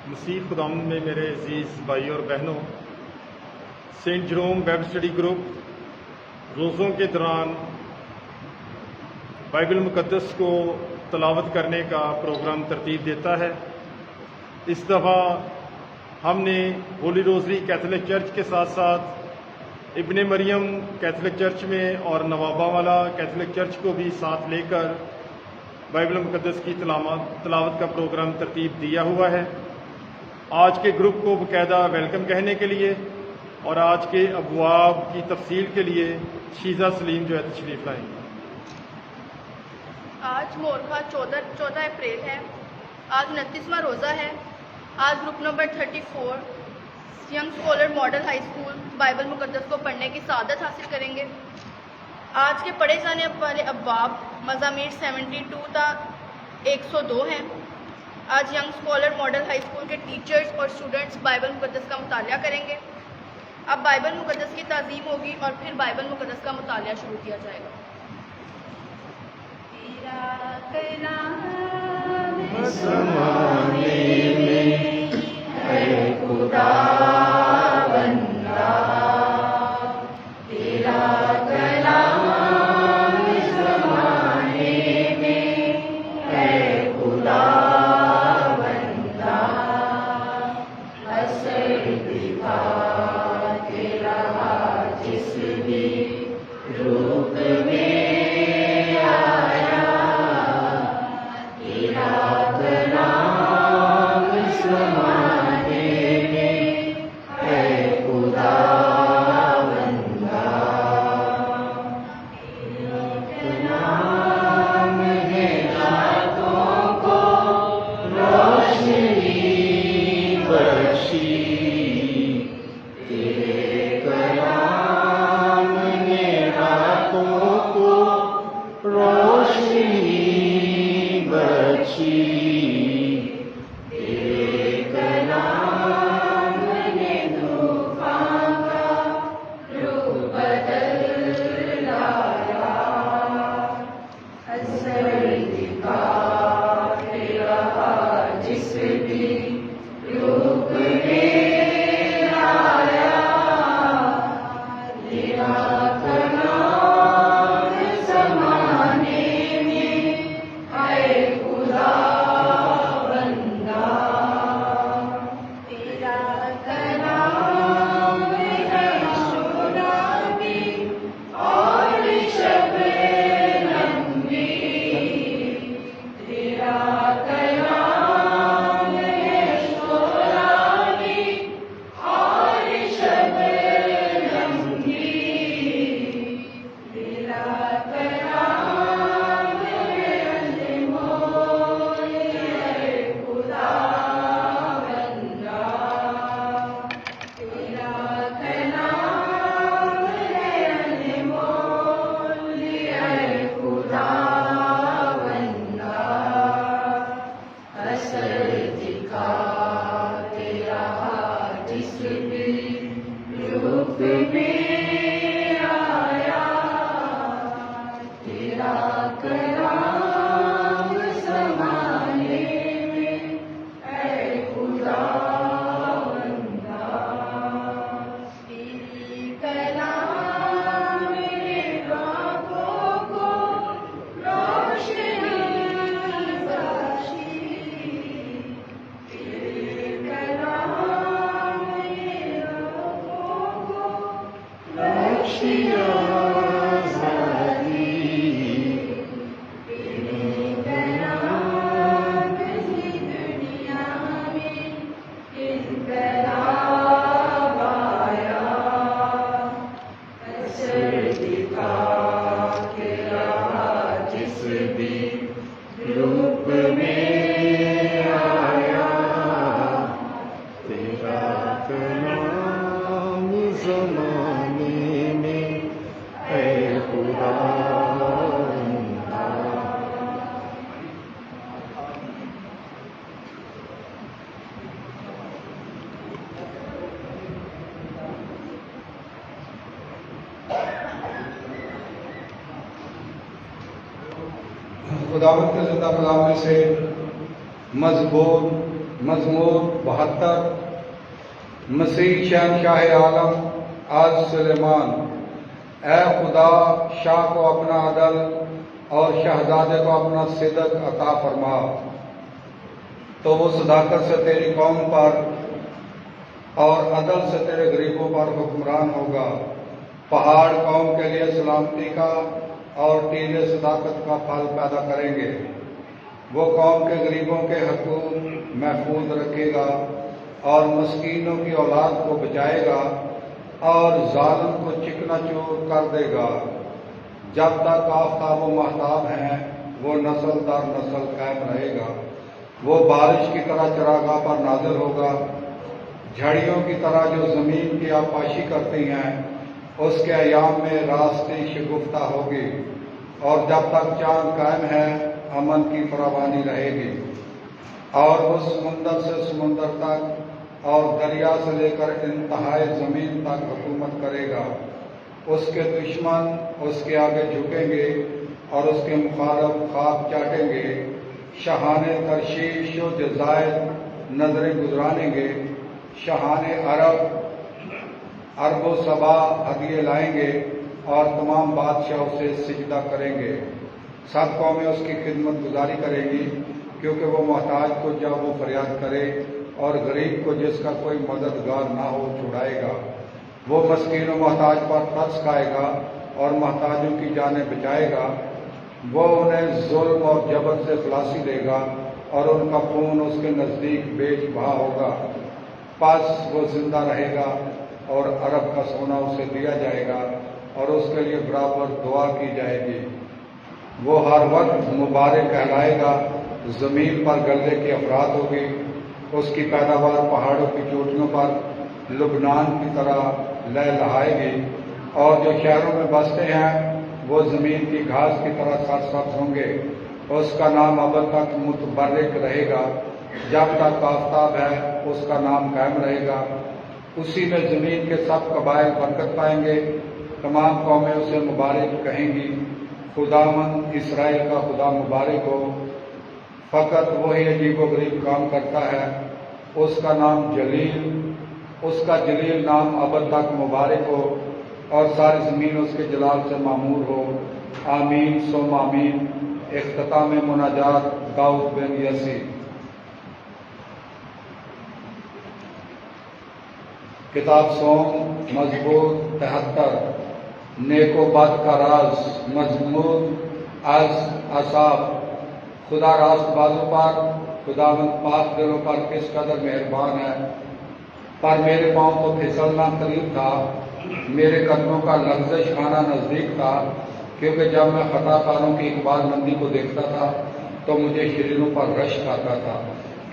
مسیح خداوند میں میرے عزیز بھائی اور بہنوں، Saint Jerome web study group روزوں کے دوران بائبل مقدس کو تلاوت کرنے کا پروگرام ترتیب دیتا ہے۔ اس دفعہ ہم نے ہولی روزری کیتھولک چرچ کے ساتھ ساتھ ابن مریم کیتھولک چرچ میں اور نوابہ والا کیتھولک چرچ کو بھی ساتھ لے کر بائبل مقدس کی تلاوت کا پروگرام ترتیب دیا ہوا ہے۔ آج کے گروپ کو باقاعدہ ویلکم کہنے کے لیے اور آج کے ابواب کی تفصیل کے لیے شیزہ سلیم جو ہے تشریف لائیں گے۔ آج مورخہ 14 اپریل ہے۔ آج 29واں روزہ ہے۔ آج group number 34 young scholar model high school Bible مقدس کو پڑھنے کی سعادت حاصل کریں گے۔ آج کے پڑھے جانے والے ابواب مزامیر 72 تا 102 ہیں۔ آج young scholar model high school کے ٹیچرز اور اسٹوڈنٹس بائبل مقدس کا مطالعہ کریں گے۔ اب بائبل مقدس کی تعظیم ہوگی اور پھر بائبل مقدس کا مطالعہ شروع کیا جائے گا۔ زمانے میں اے خدا بندہ تیرا کلام زمانے میں اے خدا بندہ اثر دکھا کے رہا جس بھی روپ میں خداوند کے زندہ کلام میں سے مزمور 72 مسیح شہنشاہ عالم آج سلیمان، اے خدا شاہ کو اپنا عدل اور شہزادے کو اپنا صدق عطا فرما، تو وہ صداقت سے تیری قوم پر اور عدل سے تیرے غریبوں پر حکمران ہوگا۔ پہاڑ قوم کے لیے سلامتی کا اور ٹیلے صداقت کا پھل پیدا کریں گے۔ وہ قوم کے غریبوں کے حقوق محفوظ رکھے گا اور مسکینوں کی اولاد کو بچائے گا اور ظالم کو چکنا چور کر دے گا۔ جب تک آفتاب و مہتاب ہیں وہ نسل در نسل قائم رہے گا۔ وہ بارش کی طرح چراگاہ پر نازل ہوگا، جھڑیوں کی طرح جو زمین کی آبپاشی کرتی ہیں، اس کے ایام میں راستی شگفتہ ہوگی، اور جب تک چاند قائم ہے امن کی فراوانی رہے گی۔ اور وہ سمندر سے سمندر تک اور دریا سے لے کر انتہائی زمین تک حکومت کرے گا۔ اس کے دشمن اس کے آگے جھکیں گے اور اس کے مخالف خاک چاٹیں گے۔ شاہان ترشیش و جزائر نظریں گزرانیں گے۔ شاہان عرب و سبا ہدیے لائیں گے اور تمام بادشاہ اسے سجدہ کریں گے۔ سب قومیں اس کی خدمت گزاری کریں گی، کیونکہ وہ محتاج کو جب وہ فریاد کرے اور غریب کو جس کا کوئی مددگار نہ ہو چھڑائے گا۔ وہ مسکین و محتاج پر ترس کھائے گا اور محتاجوں کی جانیں بچائے گا۔ وہ انہیں ظلم اور جبر سے خلاصی دے گا اور ان کا خون اس کے نزدیک بیچ بہا ہوگا۔ پس وہ زندہ رہے گا اور عرب کا سونا اسے دیا جائے گا اور اس کے لیے برابر دعا کی جائے گی۔ وہ ہر وقت مبارک کہلائے گا، زمین پر غلے کی افراد ہوگی۔ اس کی پیداوار پہاڑوں کی چوٹیوں پر لبنان کی طرح لہلہائے گی، اور جو شہروں میں بستے ہیں وہ زمین کی گھاس کی طرح سرسبز ہوں گے۔ اس کا نام ابد تک متبرک رہے گا، جب تک آفتاب ہے اس کا نام قائم رہے گا۔ اسی میں زمین کے سب قبائل برکت پائیں گے، تمام قومیں اسے مبارک کہیں گی۔ خداوند اسرائیل کا خدا مبارک ہو، فقط وہی عجیب و غریب کام کرتا ہے۔ اس کا نام جلیل، اس کا جلیل نام ابد تک مبارک ہو، اور ساری زمین اس کے جلال سے معمور ہو۔ آمین ثم آمین۔ اختتام مناجات داؤد بن یسی۔ کتاب سوم مزمور 73 نیک و بد کا راز۔ مزمور از آساف۔ خدا راست بازو پر، خداوند پاک دلوں پر کس قدر مہربان ہے۔ پر میرے پاؤں کو پھسلنا قریب تھا، میرے قدموں کا لغزش کھانا نزدیک تھا، کیونکہ جب میں خطا کاروں کی اقبال مندی کو دیکھتا تھا تو مجھے شریروں پر رشک آتا تھا،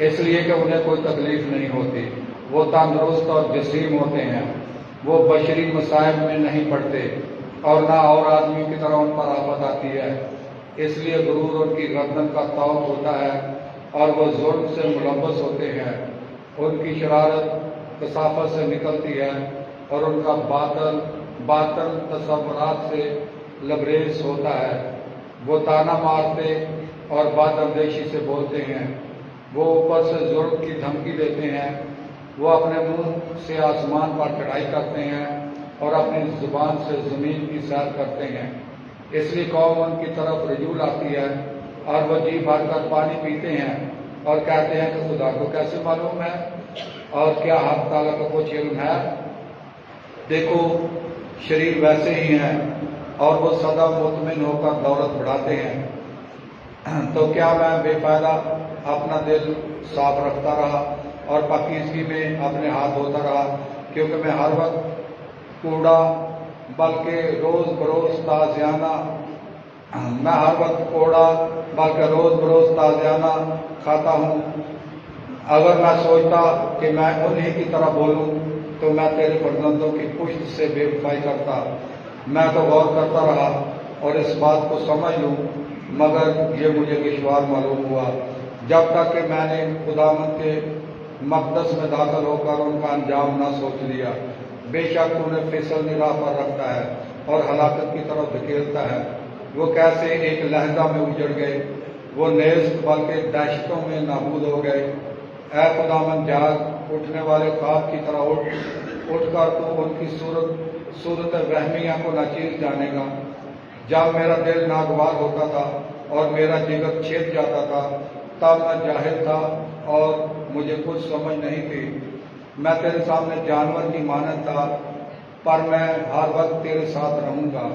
اس لیے کہ انہیں کوئی تکلیف نہیں ہوتی۔ وہ تندرست اور جسیم ہوتے ہیں، وہ بشری مصائب میں نہیں پڑتے، اور نہ اور آدمیوں کی طرح ان پر آفت آتی ہے۔ اس لیے غرور ان کی گردن کا طوق ہوتا ہے اور وہ ظلم سے ملوث ہوتے ہیں۔ ان کی شرارت کثافت سے نکلتی ہے اور ان کا باطل تصورات سے لبریز ہوتا ہے۔ وہ تانا مارتے اور بد اندیشی سے بولتے ہیں، وہ اوپر سے ظلم کی دھمکی دیتے ہیں۔ وہ اپنے منہ سے آسمان پر چڑھائی کرتے ہیں اور اپنی زبان سے زمین کی سیر کرتے ہیں۔ اس لیے قوم ان کی طرف رجوع آتی ہے اور وہ جی بھر کر پانی پیتے ہیں اور کہتے ہیں کہ خدا کو کیسے معلوم ہے اور کیا حق تعالیٰ کو کچھ علم ہے۔ دیکھو شریر ویسے ہی ہیں اور وہ سدا مطمئن ہو کر دولت بڑھاتے ہیں، تو کیا میں بے فائدہ اپنا دل صاف رکھتا رہا اور پاکیزگی میں اپنے ہاتھ دھوتا رہا، کیونکہ میں ہر وقت کوڑا بلکہ روز بروز تازیانہ کھاتا ہوں۔ اگر میں سوچتا کہ میں انہی کی طرح بولوں تو میں تیرے فرزندوں کی پشت سے بے وفائی کرتا۔ میں تو غور کرتا رہا اور اس بات کو سمجھ لوں، مگر یہ مجھے دشوار معلوم ہوا، جب تک کہ میں نے خداوند کے مقدس میں داخل ہو کر ان کا انجام نہ سوچ لیا۔ بے شک تو انہیں پھسلنی راہ پر رکھتا ہے اور ہلاکت کی طرف دھکیلتا ہے۔ وہ کیسے ایک لہجہ میں اجڑ گئے، وہ نیست بلکہ دہشتوں میں نابود ہو گئے۔ اے خداوند جاگ، اٹھنے والے خواب کی طرح اٹھ کر تو ان کی صورت وہمیہ کو ناچیز جانے گا۔ جب میرا دل ناگوار ہوتا تھا اور میرا جگر چھپ جاتا تھا، تب میں جاہل تھا اور مجھے کچھ سمجھ نہیں تھی۔ میں تیرے سامنے جانور کی مانند تھا، پر میں ہر وقت تیرے ساتھ رہوں گا۔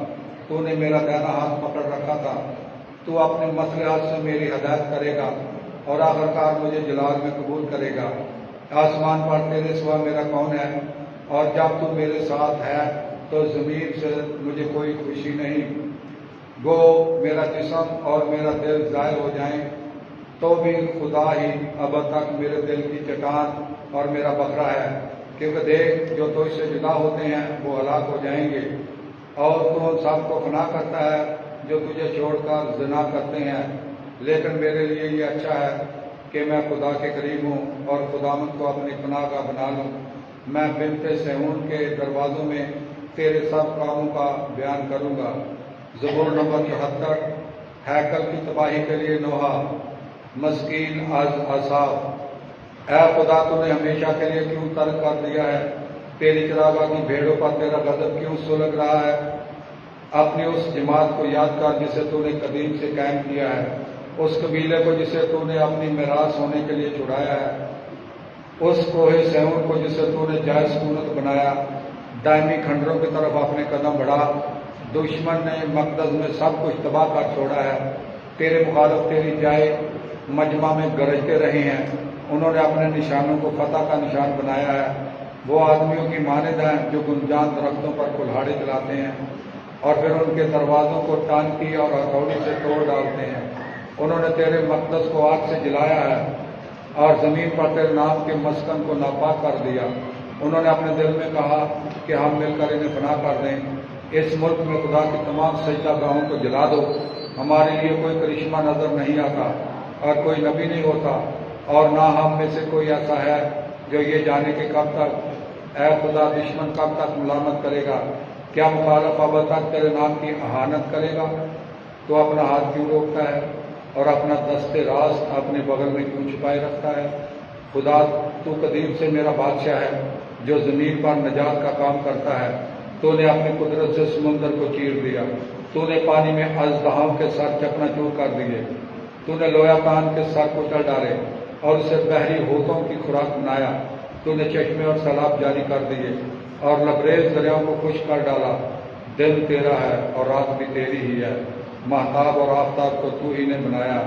تو نے میرا دائنا ہاتھ پکڑ رکھا تھا، تو اپنے مصلحت سے میری ہدایت کرے گا اور آخرکار مجھے جلال میں قبول کرے گا۔ آسمان پر تیرے سوا میرا کون ہے؟ اور جب تو میرے ساتھ ہے تو زمین سے مجھے کوئی خوشی نہیں۔ گو میرا جسم اور میرا دل ضائع ہو جائیں تو بھی خدا ہی اب تک میرے دل کی چٹان اور میرا بکرا ہے، کیونکہ دیکھ جو تجھ سے جدا ہوتے ہیں وہ ہلاک ہو جائیں گے، اور تو ان سب کو فنا کرتا ہے جو تجھے چھوڑ کر زنا کرتے ہیں۔ لیکن میرے لیے یہ اچھا ہے کہ میں خدا کے قریب ہوں اور خداوند کو اپنی پناہ گاہ بنا لوں۔ میں بنت صہیون کے دروازوں میں تیرے سب کاموں کا بیان کروں گا۔ زبور نمبر 74۔ ہیکل کی تباہی کے لیے نوحہ۔ مسکین از آصاف۔ اے خدا، تو نے ہمیشہ کے لیے کیوں ترک کر دیا ہے؟ تیری چراگاہ کی بھیڑوں پر تیرا غضب کیوں سلگ رہا ہے؟ اپنی اس جماعت کو یاد کر جسے تو نے قدیم سے قائم کیا ہے، اس قبیلے کو جسے تو نے اپنی میراث ہونے کے لیے چھڑایا ہے، اس کوہ صہیون کو جسے تو نے جائے سکونت بنایا۔ دائمی کھنڈروں کی طرف اپنے قدم بڑھا، دشمن نے مقدس میں سب کچھ تباہ کر چھوڑا ہے۔ تیرے مخالف تیری جائے مجمع میں گرجتے رہے ہیں، انہوں نے اپنے نشانوں کو فتح کا نشان بنایا ہے۔ وہ آدمیوں کی مانند ہیں جو گنجان درختوں پر کلہاڑی چلاتے ہیں اور پھر ان کے دروازوں کو ٹانکی اور ہتھوڑی سے توڑ ڈالتے ہیں۔ انہوں نے تیرے مقدس کو آگ سے جلایا ہے اور زمین پر تیرے نام کے مسکن کو ناپاک کر دیا۔ انہوں نے اپنے دل میں کہا کہ ہم مل کر انہیں فنا کر دیں۔ اس ملک میں خدا کی تمام سجدہ گاہوں کو جلا دو۔ ہمارے لیے کوئی کرشمہ نظر نہیں آتا اور کوئی نبی نہیں ہوتا، اور نہ ہم میں سے کوئی ایسا ہے جو یہ جانے کہ کب تک، اے خدا، دشمن کب تک ملامت کرے گا؟ کیا مخالف اب تک تیرے نام کی اہانت کرے گا؟ تو اپنا ہاتھ کیوں روکتا ہے اور اپنا دست راست اپنے بغل میں کیوں چھپائے رکھتا ہے؟ خدا، تو قدیم سے میرا بادشاہ ہے جو زمین پر نجات کا کام کرتا ہے۔ تو نے اپنی قدرت سے سمندر کو چیر دیا، تو نے پانی میں اژدہاؤں کے سر چکنا چور کر دیے، تو نے لویا پان کے سر کچل ڈالے اور اسے بحری ہوتوں کی خوراک بنایا۔ تو نے چشمے اور سیلاب جاری کر دیے اور لبریز دریاؤں کو خشک کر ڈالا۔ دن تیرا ہے اور رات بھی تیری ہی ہے، مہتاب اور آفتاب کو تو ہی نے بنایا،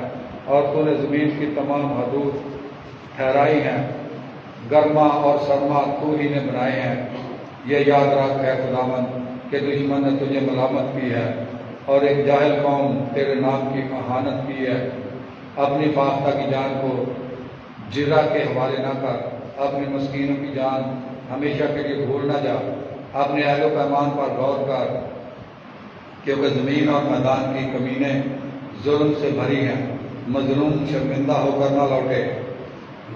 اور تو نے زمین کی تمام حدود ٹھہرائی ہیں۔ گرما اور سرما تو ہی نے بنائے ہیں۔ یہ یاد رکھ اے خداوند کہ دشمن نے تجھے ملامت کی ہے اور ایک جاہل قوم تیرے نام کی اہانت کی ہے۔ اپنی فاختہ کی جان کو جرا کے حوالے نہ کر، اپنی مسکینوں کی جان ہمیشہ کے لیے بھول نہ جا۔ اپنے اہل و پیمان پر غور کر، کیونکہ زمین اور میدان کی کمینے ظلم سے بھری ہیں۔ مظلوم شرمندہ ہو کر نہ لوٹے،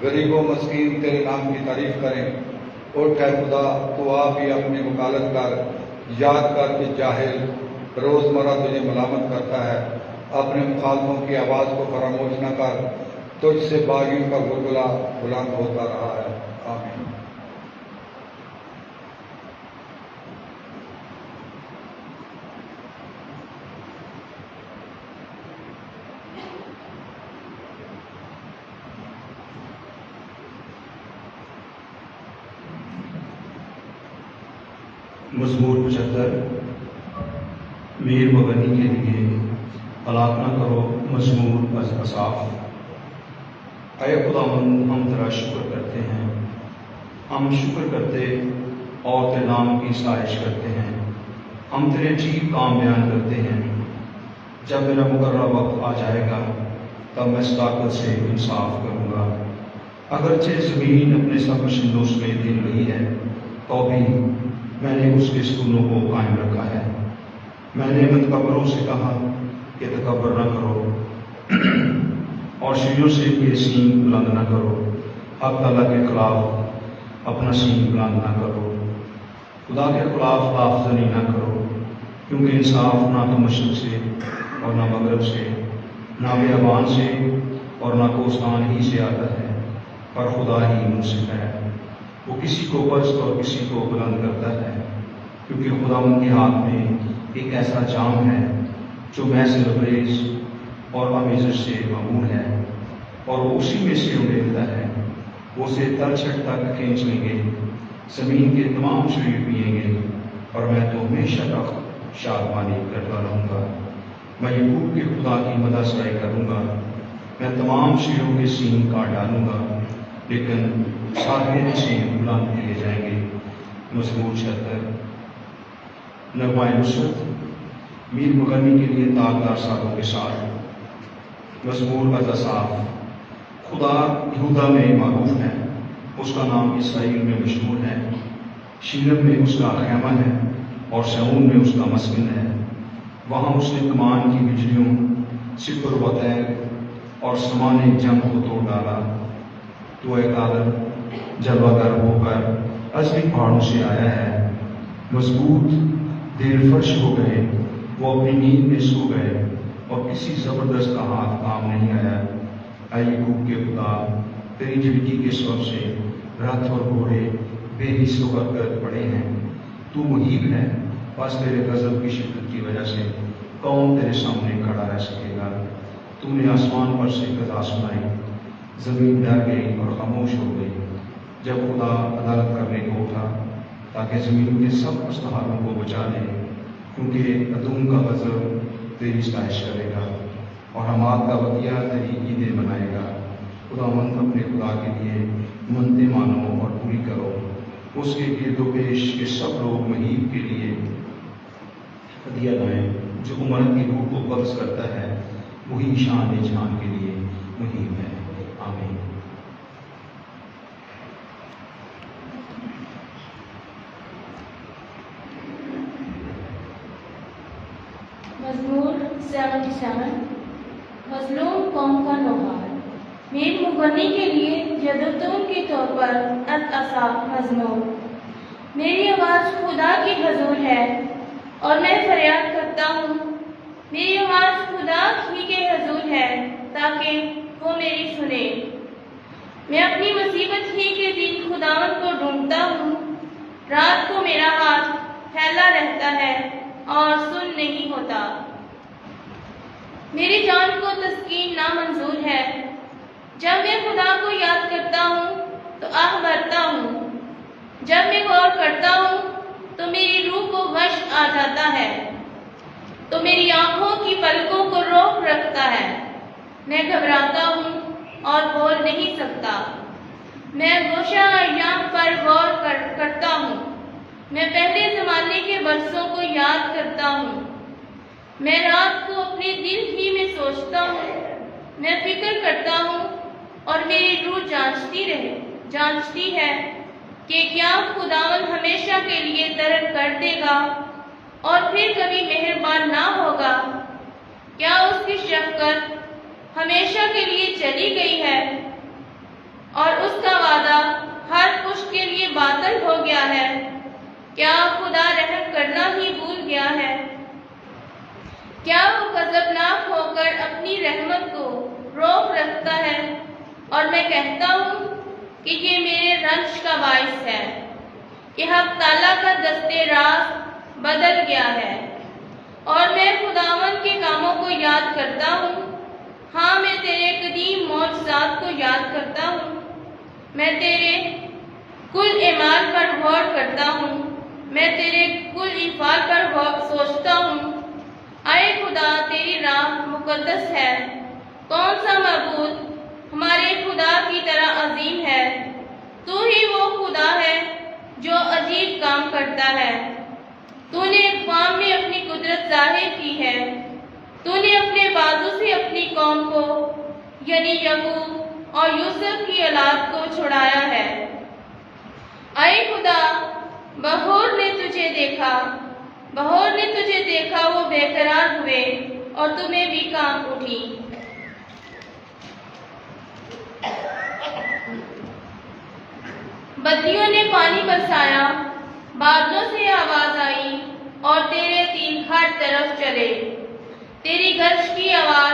غریب و مسکین تیرے نام کی تعریف کریں۔ اٹھ اے خدا، تو آپ ہی اپنی وکالت کر، یاد کر کہ جاہل روزمرہ تجھے ملامت کرتا ہے۔ اپنے مخالفوں کی آواز کو فراموش نہ کر، تجھ سے باغیوں کا گلگلہ بلند ہوتا رہا ہے۔ آمین۔ مزمور 75۔ میر مغنی کے لیے ہلاک نہ کرو، مزمور از آصاف۔ اے خداوند، ہم تیرا شکر کرتے ہیں، ہم شکر کرتے اور تیرے نام کی ستائش کرتے ہیں۔ ہم تیرے عجیب کام بیان کرتے ہیں۔ جب میرا مقررہ وقت آ جائے گا تب میں صداقت سے انصاف کروں گا۔ اگرچہ زمین اپنے سب باشندوں میں ہل رہی ہے تو بھی میں نے اس کے ستونوں کو قائم رکھا ہے۔ میں نے متکبروں سے کہا کہ تکبر نہ کرو اور شیعوں سے کہ سین بلند نہ کرو۔ حق تعالیٰ کے خلاف اپنا سین بلند نہ کرو، خدا کے خلاف لاف زنی نہ کرو، کیونکہ انصاف نہ تو مشرق سے اور نہ مغرب سے نہ بیابان سے اور نہ کوستان ہی سے آتا ہے، پر خدا ہی منصف ہے۔ وہ کسی کو پست اور کسی کو بلند کرتا ہے، کیونکہ خداوند کے ہاتھ میں ایک ایسا جام ہے جو محض لبریز اور آمیزش سے معمول ہے، اور وہ اسی میں سے اڑیلتا ہے۔ وہ اسے تل چھٹ تک کھینچ لیں گے، زمین کے تمام شریر پئیں گے، اور میں تو ہمیشہ تک شادمانی کرتا رہوں گا۔ میں یعقوب کے خدا کی مدح ستائی کروں گا، میں تمام شیروں کے سین کاٹ ڈالوں گا، لیکن سارے سین بلند کیے جائیں گے۔ مزمور 76۔ نغمہ نصرت میر مغنی کے لیے تاجدار سازوں کے ساتھ۔ مزمور از اصحاف۔ خدا یہودا میں معروف ہے، اس کا نام اسرائیل میں مشہور ہے۔ شیلم میں اس کا خیمہ ہے اور سیون میں اس کا مسکن ہے۔ وہاں اس نے کمان کی بجلیوں، صفر و تیر اور سمان جنگ کو توڑ ڈالا۔ تو ایک قادر جلوہ گر ہو کر ازلی پہاڑوں سے آیا ہے۔ مضبوط دیر فرش ہو گئے، وہ اپنی نیند میں سو گئے، اور کسی زبردست کا ہاتھ کام نہیں آیا۔ اے یعقوب کے خدا، تیری جھڑکی کے سبب سے رتھ اور گھوڑے بے حس ہو کر پڑے ہیں۔ تو مہیب ہے، بس تیرے غضب کی شدت کی وجہ سے کون تیرے سامنے کھڑا رہ سکے گا؟ تو نے آسمان پر سے قضا سنائی، زمین ڈر گئی اور خاموش ہو گئی جب خدا عدالت کرنے کو اٹھا، تاکہ زمین کے سب مستحقوں کو بچا لے، کیونکہ ادوم کا غضب تیری ستائش کرے گا اور حماد کا بقیہ تیری عیدیں منائے گا۔ خداوند اپنے خدا کے لیے منتیں مانو اور پوری کرو، اس کے گرد و پیش کے سب لوگ مہیب کے لیے ہدیہ لائیں۔ جو امرت کی روح کو قبض کرتا ہے وہی شان جہان کے لیے مہیب ہے۔ آمین۔ مزمور 77۔ مظلوم قوم کا نوحہ۔ میر مغنی کے لیے جدوتون کے طور پر از اصحاف مزمور۔ میری آواز خدا کی حضور ہے اور میں فریاد کرتا ہوں۔ میری آواز خدا ہی کے حضور ہے تاکہ وہ میری سنے۔ میں اپنی مصیبت ہی کے دن خداوند کو ڈھونڈتا ہوں۔ رات کو میرا ہاتھ پھیلا رہتا ہے اور سن نہیں ہوتا۔ میری جان کو تسکین نامنظور ہے۔ جب میں خدا کو یاد کرتا ہوں تو آہ بھرتا ہوں۔ جب میں غور کرتا ہوں تو میری روح کو وش آ جاتا ہے، تو میری آنکھوں کی پلکوں کو روک رکھتا ہے۔ میں گھبراتا ہوں اور بول نہیں سکتا۔ میں گوشہ ایام پر غور کرتا ہوں۔ میں پہلے زمانے کے برسوں کو یاد کرتا ہوں۔ میں رات کو اپنے دل ہی میں سوچتا ہوں۔ میں فکر کرتا ہوں اور میری روح جانچتی ہے کہ کیا خداوند ہمیشہ کے لیے ترک کر دے گا اور پھر کبھی مہربان نہ ہوگا؟ کیا اس کی شفقت ہمیشہ کے لیے چلی گئی ہے اور اس کا وعدہ ہر پشت کے لیے باطل ہو گیا ہے؟ کیا خدا رحم کرنا ہی بھول گیا ہے؟ کیا وہ غضبناک ہو کر اپنی رحمت کو روک رکھتا ہے؟ اور میں کہتا ہوں کہ یہ میرے رنج کا باعث ہے کہ حق تعالیٰ کا دستے راز بدل گیا ہے۔ اور میں خداوند کے کاموں کو یاد کرتا ہوں۔ ہاں، میں تیرے قدیم معجزات کو یاد کرتا ہوں۔ میں تیرے کل اعمال پر غور کرتا ہوں۔ میں تیرے کل افعال پر سوچتا ہوں۔ اے خدا، تیری راہ مقدس ہے۔ کون سا معبود ہمارے خدا کی طرح عظیم ہے؟ تو ہی وہ خدا ہے جو عجیب کام کرتا ہے۔ تو نے اقوام میں اپنی قدرت ظاہر کی ہے۔ تو نے اپنے بازو سے اپنی قوم کو یعنی یعقوب اور یوسف کی اولاد کو چھڑایا ہے۔ اے خدا، بہور نے تجھے دیکھا، وہ بے قرار ہوئے اور تمہیں بھی کانپ اٹھی۔ بدیوں نے پانی برسایا، بادلوں سے آواز آئی اور تیرے تیر ہر طرف چلے۔ تیری گرج کی آواز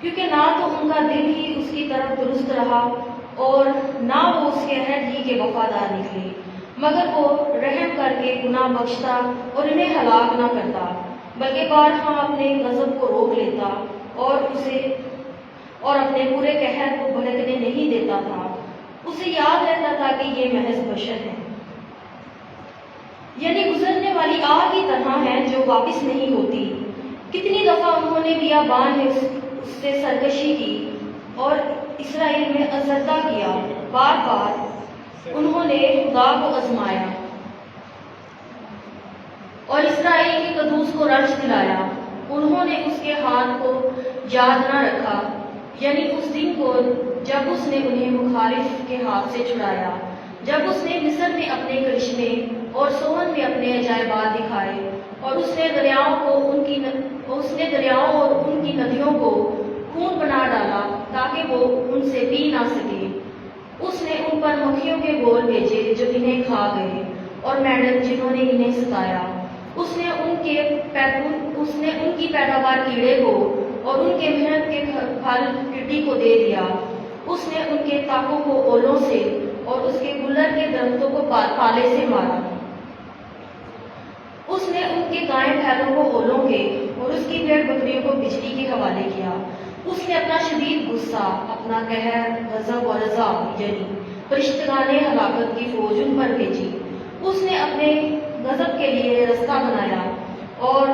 کیونکہ نہ تو ان کا دل ہی اس کی طرف درست رہا اور نہ وہ اس کے عہد ہی کے وفادار نکلے، مگر وہ رحم کر کے گناہ بخشتا اور انہیں ہلاک نہ کرتا، بلکہ بارہا اپنے غضب کو روک لیتا اور اپنے پورے قہر کو بھڑکنے نہیں دیتا تھا۔ اسے یاد رہتا تھا کہ یہ محض بشر ہے، یعنی گزرنے والی آگ کی طرح ہے جو واپس نہیں ہوتی۔ کتنی دفعہ انہوں نے بیابان میں اس سے سرکشی کی اور اسرائیل میں ازردہ کیا، بار بار انہوں نے خدا کو آزمایا اور اسرائیل کے قدوس کو رنج دلایا۔ انہوں نے اس کے ہاتھ کو یاد نہ رکھا، یعنی اس دن کو جب اس نے انہیں مخالف کے ہاتھ سے چھڑایا، جب اس نے مصر میں اپنے کرشمے اور سوہن میں اپنے عجائبات دکھائے، اور اس نے دریاؤں اور ان کی ندیوں کو خون بنا ڈالا تاکہ وہ ان سے پی نہ سکے۔ اس نے ان پر مکھیوں کے گول بھیجے جو انہیں کھا گئے، اور مینڈک جنہوں نے انہیں ستایا۔ اس نے ان کی پیداوار کیڑے کو اور ان کے محنت کے پھل ٹڈی کو دے دیا۔ اس نے ان کے تاکوں کو اولوں سے اور اس کے گلر کے درختوں کو پالے سے مارا۔ اس نے ان کے گائے بھیڑوں کو اولوں کے اور اس کی بھیڑ بکریوں کو بجلی کے حوالے کیا۔ اس نے اپنا شدید غصہ، اپنا قہر، غضب اور عذاب یعنی فرشتگان ہلاکت کی فوج ان پر بھیجی۔ اس نے اپنے غضب کے لیے رستہ بنایا اور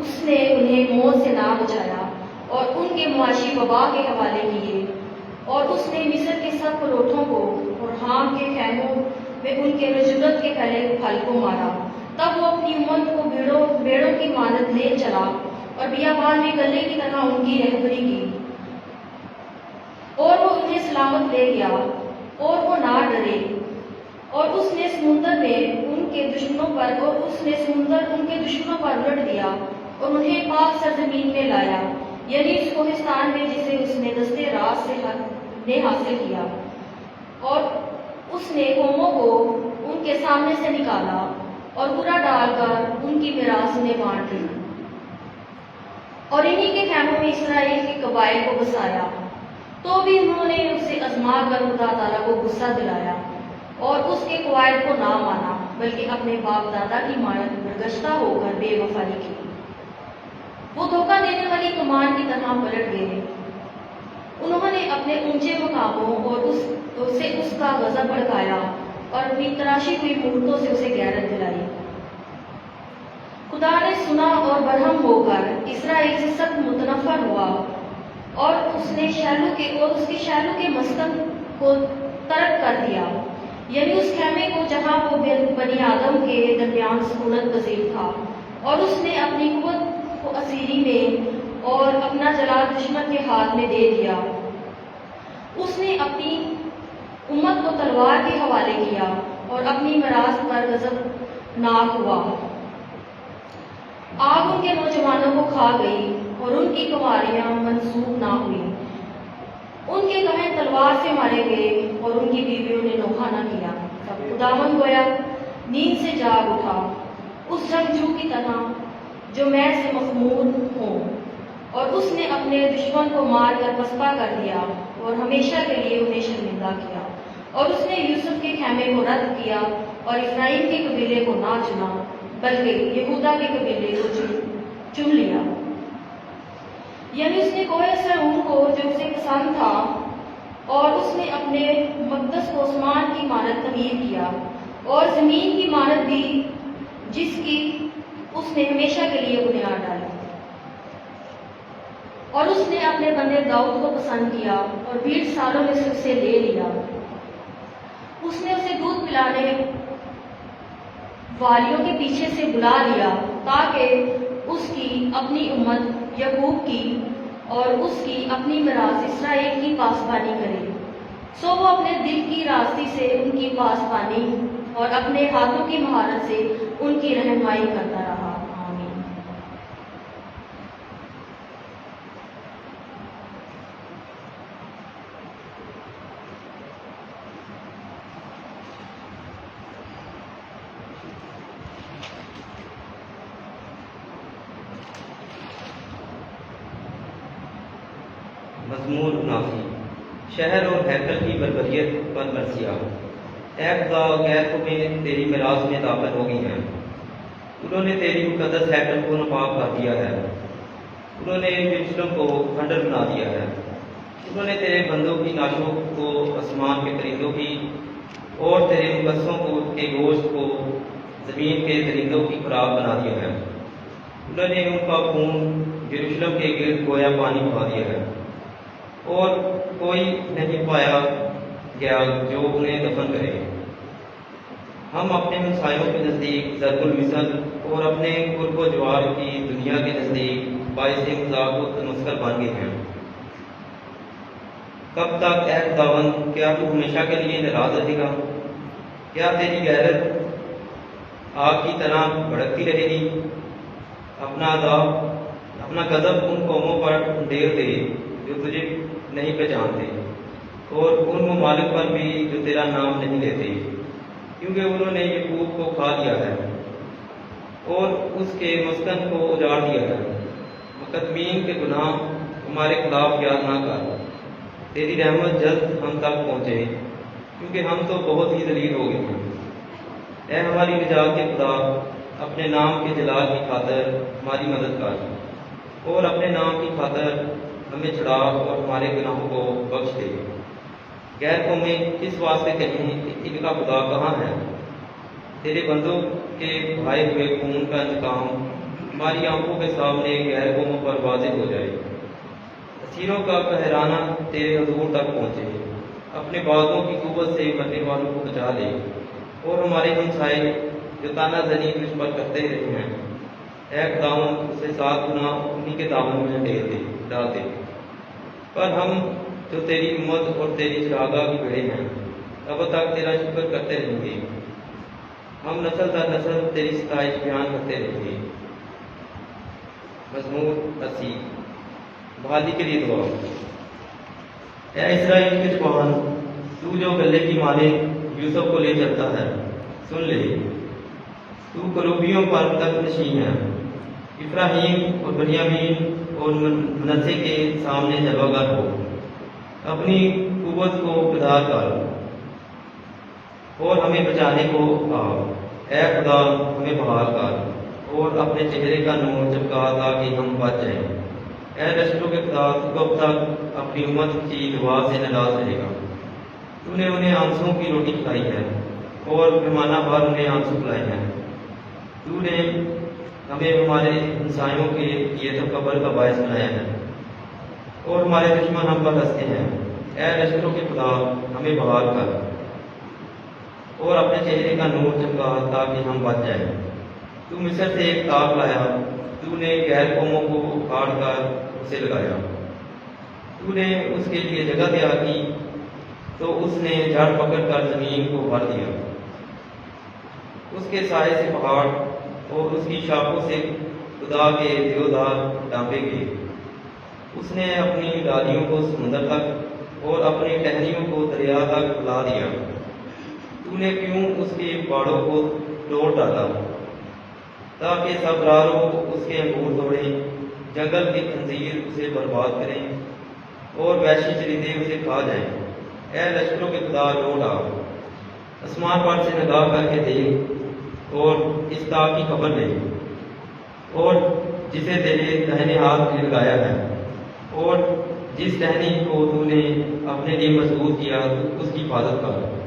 اس نے انہیں موت سے نہ بچایا اور ان کے معاشی وبا کے حوالے کیے، اور اس نے مصر کے سب پروٹھوں کو اور حام کے خیموں میں ان کے رجولت کے پہلے پھل کو مارا۔ تب وہ اپنی امت کو بیڑوں کی مانند لے چلا اور بیابان میں گلے کی طرح ان کی رہبری کی، اور وہ انہیں سلامت لے گیا اور وہ نہ ڈرے۔ اور اس نے سمندر ان کے دشمنوں پر الٹ دیا اور انہیں پاک سرزمین میں لایا، یعنی اس کوہستان میں جسے اس نے دستے راست سے حاصل کیا، اور اس نے قوموں کو ان کے سامنے سے نکالا اور برا ڈال کر ان کی میراث انہیں بانٹ دی، اور انہی کے خیموں میں اسرائیل کے قبائل کو بسایا۔ تو بھی انہوں نے اسے آزما کر خدا تعالیٰ کو غصہ دلایا اور اس کے قواعد کو نہ مانا، بلکہ اپنے باپ دادا کی مانند برگشتہ ہو کر بے وفائی کی۔ وہ دھوکہ دینے والی کمان کی طرح پلٹ گئے۔ انہوں نے اپنے اونچے مقاموں اور اس کا غضب بھڑکایا اور اپنی تراشی ہوئی مورتوں سے اسے غیرت دلائی۔ خدا نے سنا اور برہم ہو کر اسرائیل سے سخت متنفر ہوا، اور اس کے شیلو کے مسکن کو ترک کر دیا، یعنی اس خیمے کو جہاں وہ بنی آدم کے درمیان سکونت پذیر تھا، اور اس نے اپنی قوت کو اسیری میں اور اپنا جلال دشمن کے ہاتھ میں دے دیا۔ اس نے اپنی امت کو تلوار کے حوالے کیا اور اپنی میراث پر غضبناک ہوا۔ آگ ان کے نوجوانوں کو کھا گئی اور ان کی کنواریاں منسوخ نہ ہوئی۔ ان کے گہن تلوار سے مارے گئے اور ان کی بیویوں نے نوحہ نہ کیا۔ تب خداوند گویا نیند سے جاگ اٹھا، اس جنگجو کی طرح جو میں سے مخمور ہوں، اور اس نے اپنے دشمن کو مار کر پسپا کر دیا اور ہمیشہ کے لیے انہیں شرمندہ کیا۔ اور اس نے یوسف کے خیمے کو رد کیا اور افرائیم کے قبیلے کو نہ چنا، بلکہ یہودا کے قبیلے کو چن لیا، یعنی اس نے کوہ سیون کو جو اسے پسند تھا، اور اس نے اپنے مقدس کو آسمان کی مانند تعمیر کیا اور زمین کی مانند بھی جس کی اس نے ہمیشہ کے لیے بنیاد ڈالی۔ اور اس نے اپنے بندے داؤد کو پسند کیا اور 20 سالوں میں سے اسے لے لیا۔ اس نے اسے دودھ پلانے والیوں کے پیچھے سے بلا لیا تاکہ اس کی اپنی امت یعقوب کی اور اس کی اپنی میراث اسرائیل کی پاسبانی کرے۔ سو وہ اپنے دل کی راستی سے ان کی پاسبانی اور اپنے ہاتھوں کی مہارت سے ان کی رہنمائی کرتا رہا۔ آمین۔ مضمون 79 شہر اور ہیکل کی بربریت پر مرثیہ۔ اے خدا، غیر قومیں تیری میراث میں داخل ہو گئی ہیں، انہوں نے تیری مقدس ہیکل کو ناپاک کر دیا ہے، انہوں نے یروشلم کو کھنڈر بنا دیا ہے، انہوں نے تیرے بندوں کی لاشوں کو آسمان کے پرندوں کی اور تیرے مقدسوں کے گوشت کو زمین کے درندوں کی خوراک بنا دیا ہے، انہوں نے ان کا خون یروشلم کے گرد گویا پانی بہا دیا ہے، اور کوئی نہیں پایا گیا جو انہیں دفن کرے۔ ہم اپنے ہمسایوں کے نزدیک ضرب المثل اور اپنے قرب و جوار کی دنیا کے نزدیک باعث مذاق و تمسخر بن گئے ہیں۔ کب تک اے خداوند، کیا تو ہمیشہ کے لیے ناراض رہے گا؟ کیا تیری غیرت آگ کی طرح بھڑکتی رہے گی؟ اپنا عذاب، اپنا غضب ان قوموں پر ڈیر دے جو تجھے نہیں پہچانتے، اور ان ممالک پر بھی جو تیرا نام نہیں لیتے، کیونکہ انہوں نے یعقوب کو کھا لیا ہے اور اس کے مسکن کو اجاڑ دیا ہے۔ مقدمین کے گناہ ہمارے خلاف یاد نہ کر، تیری رحمت جلد ہم تک پہنچے، کیونکہ ہم تو بہت ہی ذلیل ہو گئے ہیں۔ اے ہماری نجات کے خدا، اپنے نام کے جلال کی خاطر ہماری مدد کر، اور اپنے نام کی خاطر ہمیں چھڑا اور ہمارے گناہوں کو بخش دے۔ غیر قومیں اس واسطے کہیں کہ ان کا خدا کہاں ہے؟ تیرے بندوں کے بہائے ہوئے خون کا انتقام ہماری آنکھوں کے سامنے غیر قوموں پر واضح ہو جائے۔ اسیروں کا قہرانہ تیرے حضور تک پہنچے، اپنے بازوں کی قوت سے مرنے والوں کو بچا لے، اور ہمارے ہمسائے جو تانا زنی تجھ پر کرتے رہے ہیں، اے خداوند اسے 7 گنا انہی کے دامن میں ڈال دے۔ پر ہم جو تیری امت اور تیری چراگاہ کی بھیڑیں ہیں، اب تک تیرا شکر کرتے رہیں گے، ہم نسل در نسل تیری ستائش بیان کرتے رہیں گے۔ مزمور 80 بحالی کے لیے دعا۔ اے اسرائیل کے جوان، تو جو گلے کی مالک یوسف کو لے چلتا ہے، سن لے، تو کروبیوں پر تخت نشین ہے، افراہیم اور بنیامین اور منسے کے سامنے جلوہ گر ہو، اپنی قوت کو بیدار کر اور ہمیں بچانے کو آ۔ اے خدا، ہمیں بحال کر اور اپنے چہرے کا نور چمکا تاکہ ہم بچ جائیں۔ اے لشکروں کے خدا، تو کب تک اپنی امت کی دعا سے ناراض رہے گا؟ تو نے انہیں آنسوؤں کی روٹی کھلائی ہے اور پیمانہ بھر انہیں آنسو پلائے ہیں۔ تو نے ہمیں ہمارے ہمسایوں کے لیے تکبر کا باعث بنایا ہے، اور ہمارے دشمن ہم پر ہنستے ہیں۔ اے لشکروں کے خدا، ہمیں بحال کر اور اپنے چہرے کا نور چمکا تاکہ ہم بچ جائیں۔ تو مصر سے ایک تاغ لایا، تو نے غیر قوموں کو اکھاڑ کر اسے لگایا۔ تو نے اس کے لیے جگہ تیار کی تو اس نے جڑ پکڑ کر زمین کو بھر دیا۔ اس کے سائے سے پہاڑ اور اس کی شاخوں سے خدا کے دیودار ڈانپے گئے۔ اس نے اپنی ڈالیوں کو سمندر تک اور اپنی ٹہنیوں کو دریا تک پھیلا دیا۔ تو نے کیوں اس کے باڑوں کو توڑ ڈالا تاکہ سب راہرو اس کے انگور توڑیں، جنگل کے خنزیر اسے برباد کریں اور وحشی چرندے اسے کھا جائیں۔ اے لشکروں کے خدا، لوٹ آ، آسمان پر سے نگاہ کر کے دیکھ اور اس تاغ کی خبر لے، اور جسے تیرے دہنے ہاتھ نے لگایا ہے، اور جس ٹہنی کو تو نے اپنے لیے مضبوط کیا تو اس کی حفاظت کر۔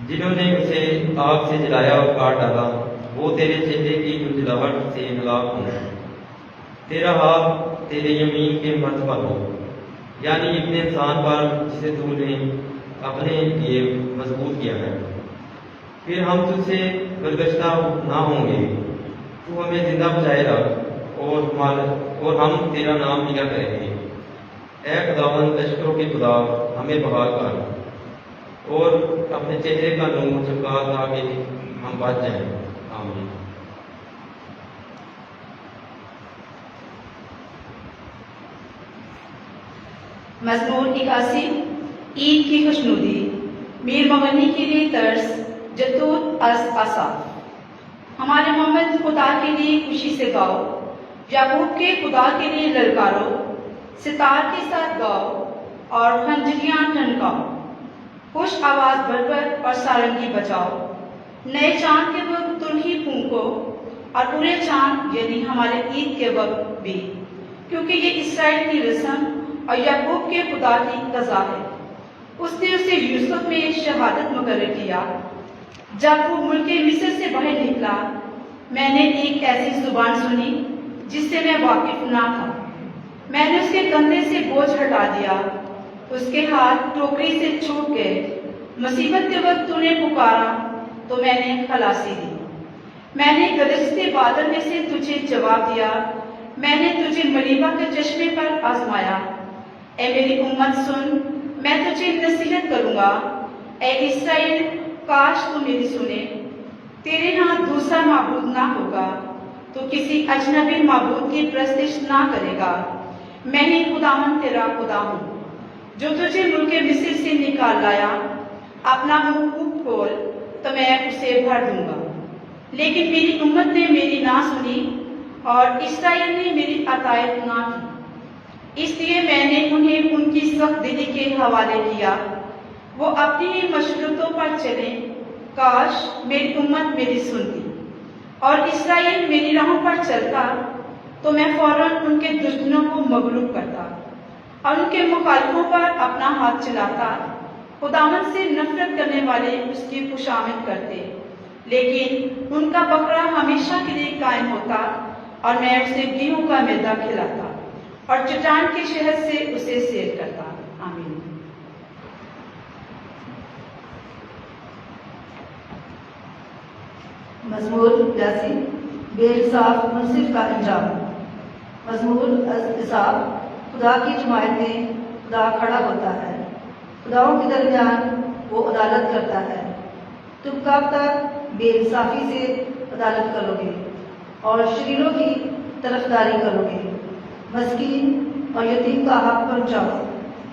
جنہوں نے اسے آگ سے جلایا اور کاٹ ڈالا، وہ تیرے چہرے کی جھنجھلاہٹ سے ہلاک ہوں۔ تیرا ہاتھ تیرے یمین کے مرد پر ہو، یعنی ابن انسان پر جسے تو نے اپنے لیے مضبوط کیا ہے۔ پھر ہم تجھ سے برگشتہ نہ ہوں گے، تو ہمیں زندہ بچائے رکھ اور ہم تیرا نام لیا کریں گے۔ اے خداوند لشکروں کے خدا، ہمیں بحال کر اور اپنے چہرے کا نور چمکا تاکہ ہم بچ جائیں۔ آمین۔ مزمور 81 عید کی خوشنودی۔ میر مغنی کے لیے طرز جتوت از آصاف۔ ہمارے محمد خدا کے لیے خوشی سے گاؤ، یعقوب کے خدا کے لیے للکارو، ستار کے ساتھ گاؤ، اور خنجریاں ٹھنکاؤ، خوش آواز بربر اور سارنگی بجاؤ، نئے چاند کے وقت تلخی پھونکو اور پورے چاند یعنی ہمارے عید کے وقت بھی، کیونکہ یہ اسرائیل کی رسم اور یعقوب کے خدا کی قضا ہے۔ اس نے اسے یوسف میں شہادت مقرر کیا۔ جب وہ ملک مصر سے باہر نکلا، میں نے ایک ایسی زبان سنی جس سے میں واقف نہ تھا۔ میں نے اس کے کندھے سے بوجھ ہٹا دیا، اس کے ہاتھ ٹوکری سے چھوٹ گئے۔ مصیبت کے وقت تو نے پکارا تو میں نے خلاصی دی۔ میں نے گرجتے بادل میں سے تجھے جواب دیا، میں نے تجھے مریبہ کے چشمے پر آزمایا۔ اے میری امت سن، میں تجھے نصیحت کروں گا۔ اے اسرائیل، کاش تو میری سنے۔ تیرے ہاں دوسرا معبود نہ ہوگا، تو کسی اجنبی معبود کی پرستش نہ کرے گا۔ میں ہی خداوند تیرا خدا ہوں، جو تجھے ملک مصر سے نکال لایا۔ اپنا منہ خوب کھول تو میں اسے بھر دوں گا۔ لیکن میری امت نے میری نہ سنی اور اسرائیل نے میری اطاعت نہ کی، اس لیے میں نے انہیں ان کی سخت دلی کے حوالے کیا۔ وہ اپنی ہی مشورتوں پر چلیں۔ کاش میری امت میری سنتی اور اسرائیل میری راہوں پر چلتا، تو میں فوراً ان کے دشمنوں کو مغلوب کرتا اور ان کے مخالفوں پر اپنا ہاتھ چلاتا۔ خداوند سے نفرت کرنے والے اس کی خوشامد کرتے، لیکن ان کا بکرا ہمیشہ کے لیے قائم ہوتا، اور میں اسے گیہوں کا میدا کھلاتا اور چٹان کے شہد سے اسے سیر کرتا۔ آمین۔ مزمور 82 بے انصاف منصف کا انجام۔ مزمور اصحاب۔ خدا کی جماعت میں خدا کھڑا ہوتا ہے، خداؤں کے درمیان وہ عدالت کرتا ہے۔ تم کب تک بے انصافی سے عدالت کرو گے اور شریروں کی طرفداری کرو گے؟ مسکین اور یتیم کا حق پہنچاؤ،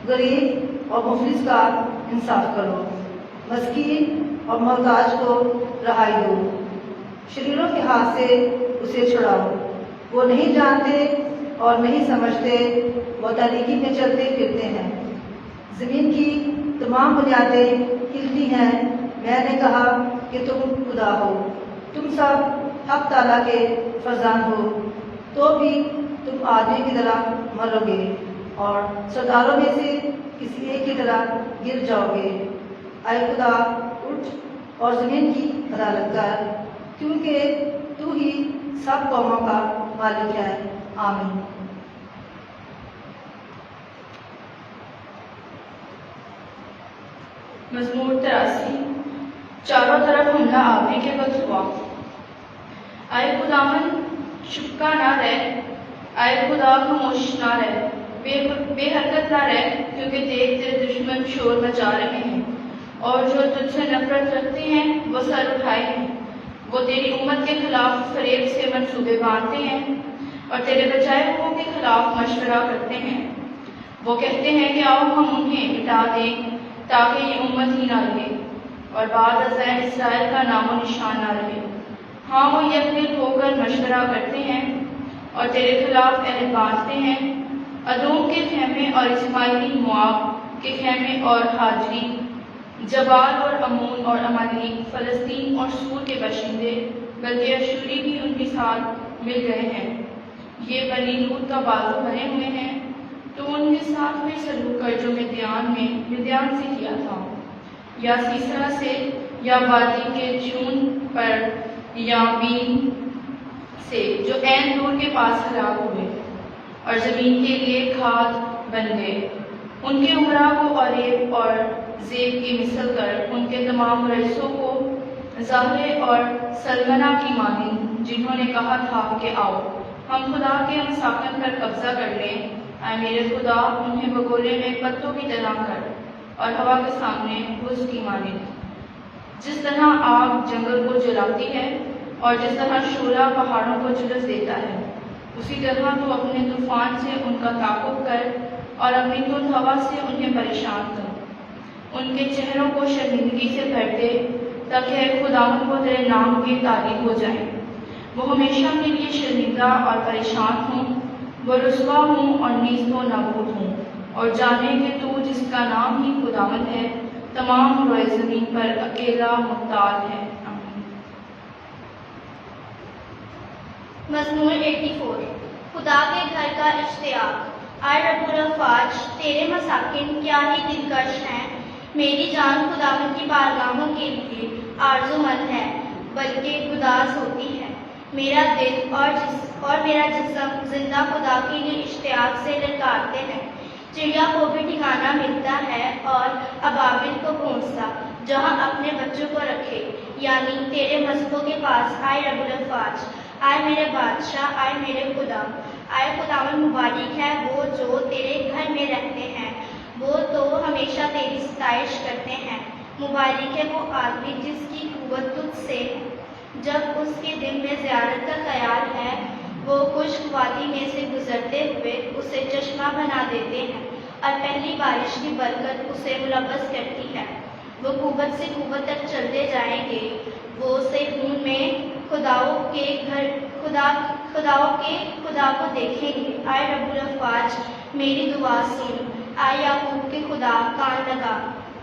غریب اور مفلس کا انصاف کرو، مسکین اور محتاج کو رہائی دو، شریروں کے ہاتھ سے اسے چھڑاؤ۔ وہ نہیں جانتے اور نہیں سمجھتے، وہ تاریکی میں چلتے پھرتے ہیں۔ زمین کی تمام بنیادیں ہلتی ہیں۔ میں نے کہا کہ تم خدا ہو، تم سب حق تعالیٰ کے فرزند ہو، تو بھی تم آدمی کی طرح مرو گے اور ستاروں میں سے کسی ایک کی طرح گر جاؤ گے۔ اے خدا، اٹھ اور زمین کی عدالت کر، کیونکہ تو ہی سب قوموں کا مالک ہے۔ آمین۔ مزمور 83۔ چاروں طرف حملہ آوری کے وقت ہوا۔ اے خداوند، چپکا نہ رہ، اے خدا خاموش نہ رہ، بے حرکت نہ رہ، کیونکہ دیکھ تیرے دشمن شور مچا رہے ہیں، اور جو تجھ سے نفرت رکھتے ہیں وہ سر اٹھائے ہیں۔ وہ تیری امت کے خلاف فریب سے منصوبے باندھتے ہیں اور تیرے بچائے ہوں کے خلاف مشورہ کرتے ہیں۔ وہ کہتے ہیں کہ آؤ ہم انہیں مٹا دیں تاکہ یہ امت ہی نہ رہے اور بعد ازاں اسرائیل کا نام و نشان نہ رہے۔ ہاں، وہ یکدل ہو کر مشورہ کرتے ہیں اور تیرے خلاف عہد باندھتے ہیں۔ ادوم کے خیمے اور اسماعیلی مواب کے خیمے اور حاجری، جبال اور امون اور امالی، فلسطین اور سور کے باشندے، بلکہ اشوری بھی ان کے ساتھ مل گئے ہیں۔ یہ بنی لوط کا بازو بنے ہوئے ہیں، تو ان کے ساتھ میں سلوک کر جو مدیان سے کیا تھا، یا سیسرا سے، یا وادی کے چون پر، یا بین سے، جو عین دور کے پاس ہلاک ہوئے اور زمین کے لیے کھاد بن گئے۔ ان کے عمرا کو اوریب اور زیب کی مثل کر ان کے تمام رئیسوں کو زاہرے اور سلمنا کی مانند، جنہوں نے کہا تھا کہ آؤ ہم خدا کے مساکن پر قبضہ کر لیں۔ اے میرے خدا، انہیں بگولے میں پتوں کی طرح کر اور ہوا کے سامنے بز کی مانند۔ جس طرح آگ جنگل کو جلاتی ہے اور جس طرح شعلہ پہاڑوں کو جلس دیتا ہے، اسی طرح تو اپنے طوفان سے ان کا تعاقب کر اور اپنی تند ہوا سے انہیں پریشان کر۔ ان کے چہروں کو شرمندگی سے بھر دے، تاکہ اے خداوند کو تیرے نام کی تعریف ہو جائے۔ وہ ہمیشہ کے لیے شرمندہ اور پریشان ہوں، وہ رسوا ہوں اور نیز تو نابود ہوں، اور جانے کہ تو جس جس کا نام ہی خداوند ہے تمام روئے زمین پر اکیلا محتاط ہے۔ آمین۔ مزمور 84۔ خدا کے گھر کا اشتیاق۔ اے رب الافواج، تیرے مساکن کیا ہی دلکش ہیں۔ میری جان خداوند کی بارگاہوں کے لیے آرزو مند ہے، بلکہ گداز ہوتی ہے۔ میرا دل اور میرا جسم زندہ خدا کے لیے اشتیاق سے للکارتے ہیں۔ چڑیا کو بھی ٹھکانہ ملتا ہے اور ابابل کو گھونسا جہاں اپنے بچوں کو رکھے، یعنی تیرے مذہبوں کے پاس۔ آئے رب الافواج، آئے میرے بادشاہ، آئے میرے خدا۔ آئے خداوند، مبارک ہے وہ جو تیرے گھر میں رہتے ہیں، وہ تو ہمیشہ تیری ستائش کرتے ہیں۔ مبارک ہے وہ آدمی جس کی قوت تجھ سے ہے، جب اس کے دل میں زیارت کا خیال ہے۔ وہ خشک وادی میں سے گزرتے ہوئے اسے چشمہ بنا دیتے ہیں، اور پہلی بارش کی برکت اسے ملبس کرتی ہے۔ وہ قوت سے قوت تک چلتے جائیں گے، وہ صہیون میں خداؤں کے خدا کو دیکھیں گے۔ آئے رب الافواج، میری دعا سن، آئے یعقوب کے خدا کان لگا۔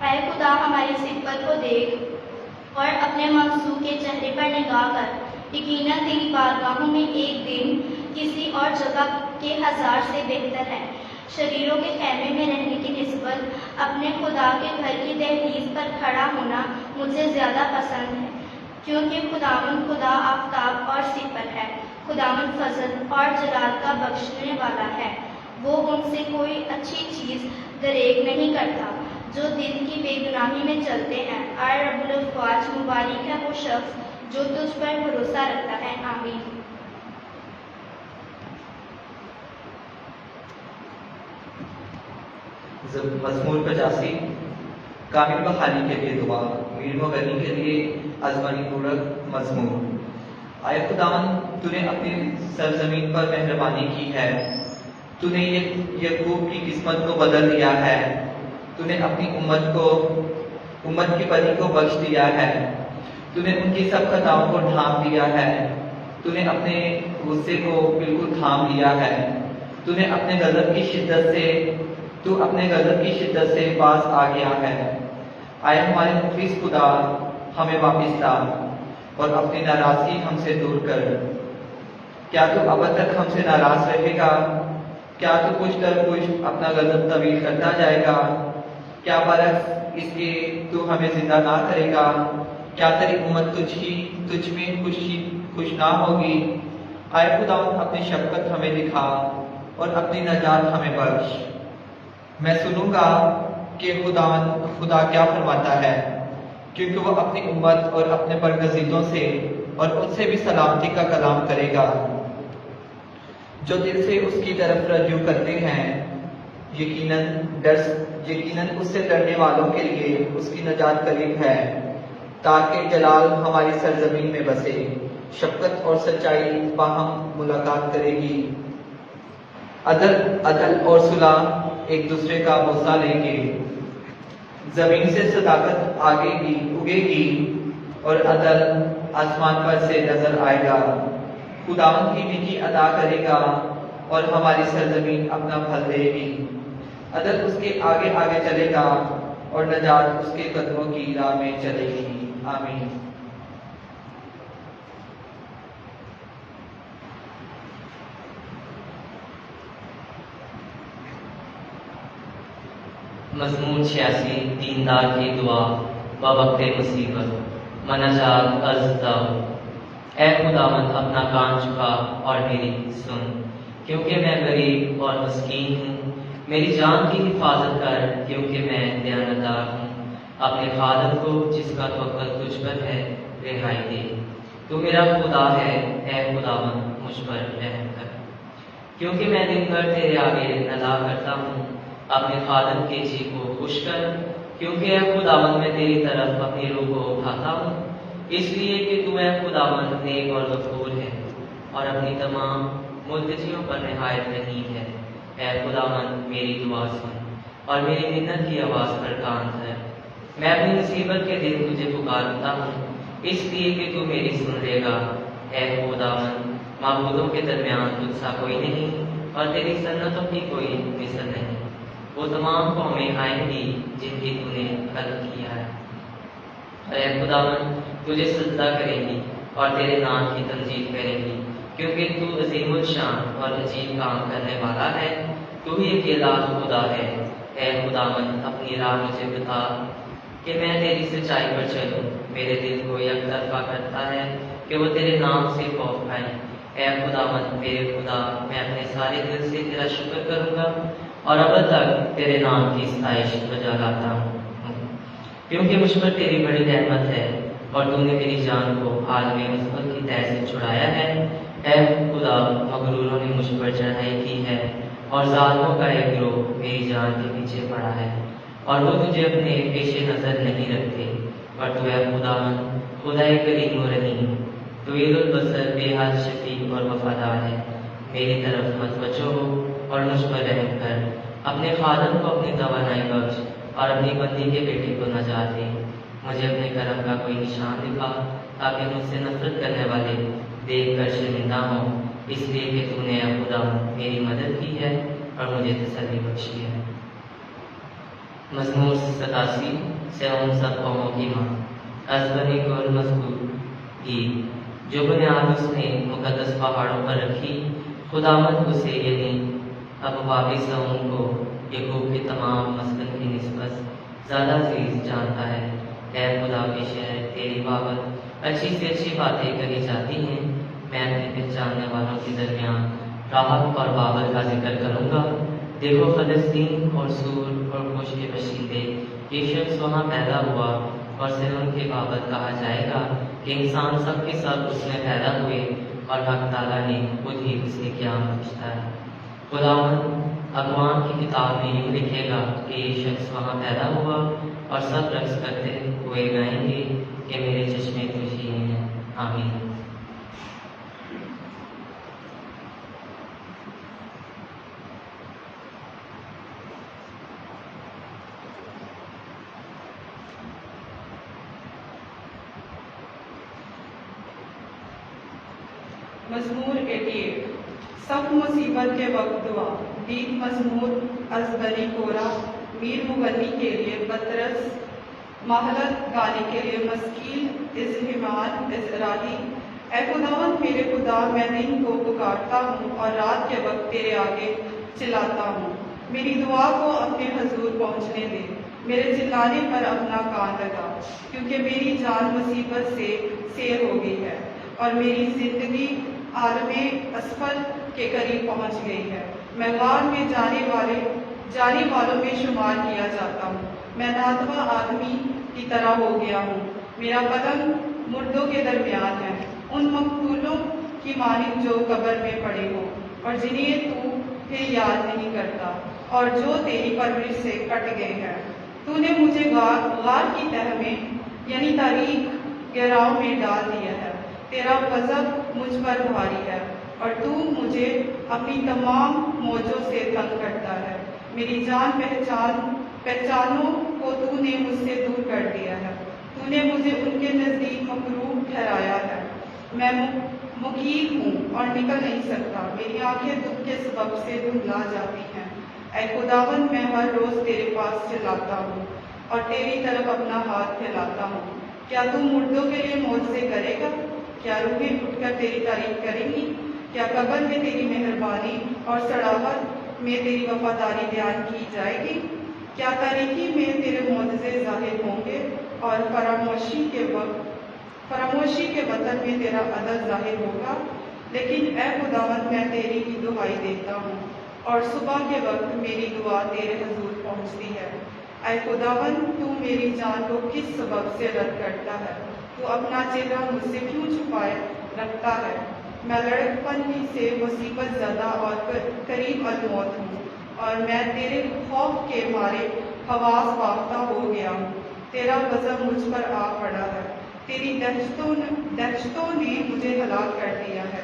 اے خدا، ہماری صفت کو دیکھ اور اپنے ممسوح کے چہرے پر نگاہ کر۔ یقیناً تیری بارگاہوں میں ایک دن کسی اور جگہ کے 1000 سے بہتر ہے۔ شریروں کے خیمے میں رہنے کی نسبت اپنے خدا کے گھر کی دہلیز پر کھڑا ہونا مجھے زیادہ پسند ہے، کیونکہ خداوند خدا آفتاب اور صفر ہے۔ خداوند فضل اور جلال کا بخشنے والا ہے، وہ ان سے کوئی اچھی چیز دریغ نہیں کرتا جو دل کی بے گناہی میں چلتے ہیں۔ اے رب الافواج، مبارک ہے وہ شخص جو تجھ پر بھروسہ رکھتا ہے۔ آمین۔ مزمور 85۔ کامل بحالی کے لیے دعا۔ میر مغنی کے لیے عظمت پورک مزمور۔ اے خداوند، تو نے اپنی سرزمین پر مہربانی کی ہے، تو نے یعقوب کی قسمت کو بدل دیا ہے، تو نے اپنی امت کی بنی کو بخش دیا ہے، تو نے ان کی سب خطاؤں کو ڈھانپ دیا ہے، تو نے اپنے غصے کو بالکل تھام لیا ہے، تو اپنے غضب کی شدت سے باز آ گیا ہے۔ آئے ہمارے مخلص خدا، ہمیں واپس لا اور اپنی ناراضگی ہم سے دور کر۔ کیا تو اب تک ہم سے ناراض رہے گا؟ کیا تو کچھ در کچھ اپنا غضب طویل کرتا جائے گا؟ کیا برعکس اس کے تو ہمیں زندہ نہ کرے گا؟ کیا تیری امت تجھ میں خوش نہ ہوگی؟ آئے خداوند، اپنی شفقت ہمیں دکھا اور اپنی نجات ہمیں بخش۔ میں سنوں گا کہ خدا کیا فرماتا ہے، کیونکہ وہ اپنی امت اور اپنے برگزیدوں سے اور ان سے بھی سلامتی کا کلام کرے گا۔ جو دل سے اس کی طرف رجوع کرتے ہیں، یقیناً اس سے ڈرنے والوں کے لیے اس کی نجات قریب ہے، تاکہ جلال ہماری سرزمین میں بسے، شفقت اور سچائی باہم ملاقات کرے گی۔ عدل اور صلح ایک دوسرے کا بوسہ لیں گے، زمین سے صداقت اگے گی اور عدل آسمان پر سے نظر آئے گا۔ خداوند کی نیکی ادا کرے گا اور ہماری سرزمین اپنا پھل دے گی۔ عدل اس کے آگے آگے چلے گا اور نجات اس کے قدموں کی راہ میں چلے گی۔ آمین۔ مزمور 86۔ دیندار کی دعا بوقت مصیبت۔ مناجات از داؤد۔ اے خداوند، اپنا کان جھکا اور میری سن، کیونکہ میں غریب اور مسکین ہوں۔ میری جان کی حفاظت کر، کیونکہ میں دیانتدار ہوں۔ اپنے خادم کو جس کا توکل تجھ پر ہے رہائی دے۔ تو میرا خدا ہے، اے خداوند مجھ پر رحم کر، کیونکہ میں دن بھر تیرے آگے ندا کرتا ہوں۔ اپنے خادم کے جی کو خوش کر، کیونکہ اے خداوند میں تیری طرف اپنی روح کو اٹھاتا ہوں، اس لیے کہ تو اے خداوند نیک اور غفور ہے اور اپنی تمام ملتجیوں پر نہایت رحیم ہے۔ اے خداوند، میری دعا سن اور میری منت کی آواز پر کان دھر۔ میں اپنی مصیبت کے دن تجھے پکارتا ہوں، اس لیے کہ تو میری سن لے گا۔ اے خداوند، معبودوں کے درمیان تجھ سا کوئی نہیں اور تیری سنتوں کی کوئی مثل نہیں۔ وہ وہ تمام قومیں آئیں گی جن کی تو نے خلق کیا ہے۔ اور اے خداوند تجھے سجدہ کریں گی اور تیرے نام کی تمجید کریں گی، کیونکہ تو عظیم الشان اور عجیب کام کرنے والا ہے، تو ہی اکیلا خدا ہے۔ اے خداوند اپنی راہ مجھے بتا کہ میں تیری سچائی پر چلوں۔ میرے دل کو یک طرفہ کرتا ہے کہ وہ تیرے نام سے خوف کھائیں۔ اے خداوند میرے خدا، میں اپنے سارے دل سے تیرا شکر کروں گا اور اب تک تیرے نام کی ستائش بجا لاتا ہوں، کیونکہ مجھ پر تیری بڑی رحمت ہے اور تو نے میری جان کو عالم مثبت کی تہ سے چھڑایا ہے۔ اے خدا، مغروروں نے مجھ پر چڑھائی کی ہے اور ظالموں کا ایک گروہ میری جان کے پیچھے پڑا ہے، اور وہ تجھے اپنے پیش نظر نہیں رکھتے۔ اور تو اے خداوند خدا کریم و رحیم، طویل البصر، بے حد شفیق اور وفادار ہے۔ میری طرف متوجہ ہو اور مجھ پر رحم کر، اپنے خادم کو اپنی توانائی بخش اور اپنی بندی کے بیٹے کو نجات دے۔ مجھے اپنے کرم کا کوئی نشان دکھا تاکہ مجھ سے نفرت کرنے والے دیکھ کر شرمندہ ہوں، اس لیے کہ تو نے اے خدا میری مدد کی ہے اور مجھے تسلی بخشی ہے۔ مزمور 87 سے ان سب قوموں کی ماں، از بنی کل مذکور گیت، جو بنیاد اس نے مقدس پہاڑوں پر رکھی، خداوند اسے یعنی ابواب صہیون کو یعقوب کے تمام مسکن کی نسبت زیادہ عزیز جانتا ہے۔ اے خدا کے شہر، تیری بابت اچھی سے اچھی باتیں کہی جاتی ہیں۔ میں اپنے پہچاننے والوں کے درمیان راحت اور بابل کا ذکر کروں گا۔ دیکھو فلسطین اور سور اور کوش کے باشندے، یہ شخص وہاں پیدا ہوا، اور صہیون کے بابت کہا جائے گا کہ انسان سب کے سب اس میں پیدا ہوئے، اور حق تعالیٰ نے خود ہی اسے قیام بخشا ہے۔ خداوند اقوام کی کتاب میں یوں لکھے گا کہ یہ شخص وہاں پیدا ہوا، اور سب رقص کرتے ہوئے گائیں گے کہ میرے چشمے تجھ ہی میں ہیں۔ آمین۔ مزمور 88، سخت مصیبت کے وقت دعا۔ گیت مزمور از بنی کورہ، میر مغنی کے لیے بطرس، مہلت گانے کے لیے مسکیل، ازہمان ازراہی۔ اے خداوند میرے خدا، میں دن کو پکارتا ہوں اور رات کے وقت تیرے آگے چلاتا ہوں۔ میری دعا کو اپنے حضور پہنچنے دے، میرے چلانے پر اپنا کان لگا، کیونکہ میری جان مصیبت سے سیر ہو گئی ہے اور میری زندگی عالم اسفل کے قریب پہنچ گئی ہے۔ میں غار میں جانے والوں میں شمار کیا جاتا ہوں۔ میں ناتوہ آدمی کی طرح ہو گیا ہوں، میرا بدن مردوں کے درمیان ہے، ان مقتولوں کی مانند جو قبر میں پڑے ہوں اور جنہیں تو پھر یاد نہیں کرتا اور جو تیری پرورش سے کٹ گئے ہیں۔ تو نے مجھے غار کی تہ میں یعنی تاریک گہراؤں میں ڈال دیا ہے۔ تیرا غضب مجھ پر بھاری ہے اور تو مجھے اپنی تمام موجوں سے تنگ کرتا ہے۔ میری جان پہچانوں کو تو نے مجھ سے دور کر دیا ہے، تو نے مجھے ان کے نزدیک مکروہ ٹھہرایا ہے۔ میں مقید ہوں اور نکل نہیں سکتا، میری آنکھیں دکھ کے سبب سے دھندلا جاتی ہیں۔ اے خداوند میں ہر روز تیرے پاس چلاتا ہوں اور تیری طرف اپنا ہاتھ پھیلاتا ہوں۔ کیا تو مردوں کے لیے معجزے کرے گا؟ کیا روحیں اٹھ کر تیری تعریف کریں گی؟ کیا قبر میں تیری مہربانی اور سڑاہٹ میں تیری وفاداری بیان کی جائے گی؟ کیا تاریکی میں تیرے معجزے ظاہر ہوں گے اور فراموشی کے وطن میں تیرا عدل ظاہر ہوگا؟ لیکن اے خداوند میں تیری ہی دعائی دیتا ہوں اور صبح کے وقت میری دعا تیرے حضور پہنچتی ہے۔ اے خداوند تو میری جان کو کس سبب سے رد کرتا ہے؟ تو اپنا چہرہ مجھ سے کیوں چھپائے رکھتا ہے؟ میں لڑکپن ہی سے مصیبت زدہ اور قریب الموت ہوں، اور میں تیرے خوف کے مارے حواس باختہ ہو گیا ہوں۔ تیرا غضب مجھ پر آ پڑا ہے، تیری دہشتوں نے مجھے ہلاک کر دیا ہے۔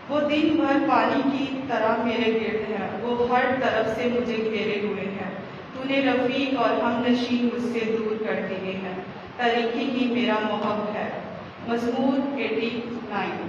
وہ دن بھر پانی کی طرح میرے گرد ہیں، وہ ہر طرف سے مجھے گھیرے ہوئے ہیں۔ تو نے رفیق اور ہم نشین مجھ سے دور کر دیے ہیں، تاریکی ہی میرا محب ہے۔ مزمور 89،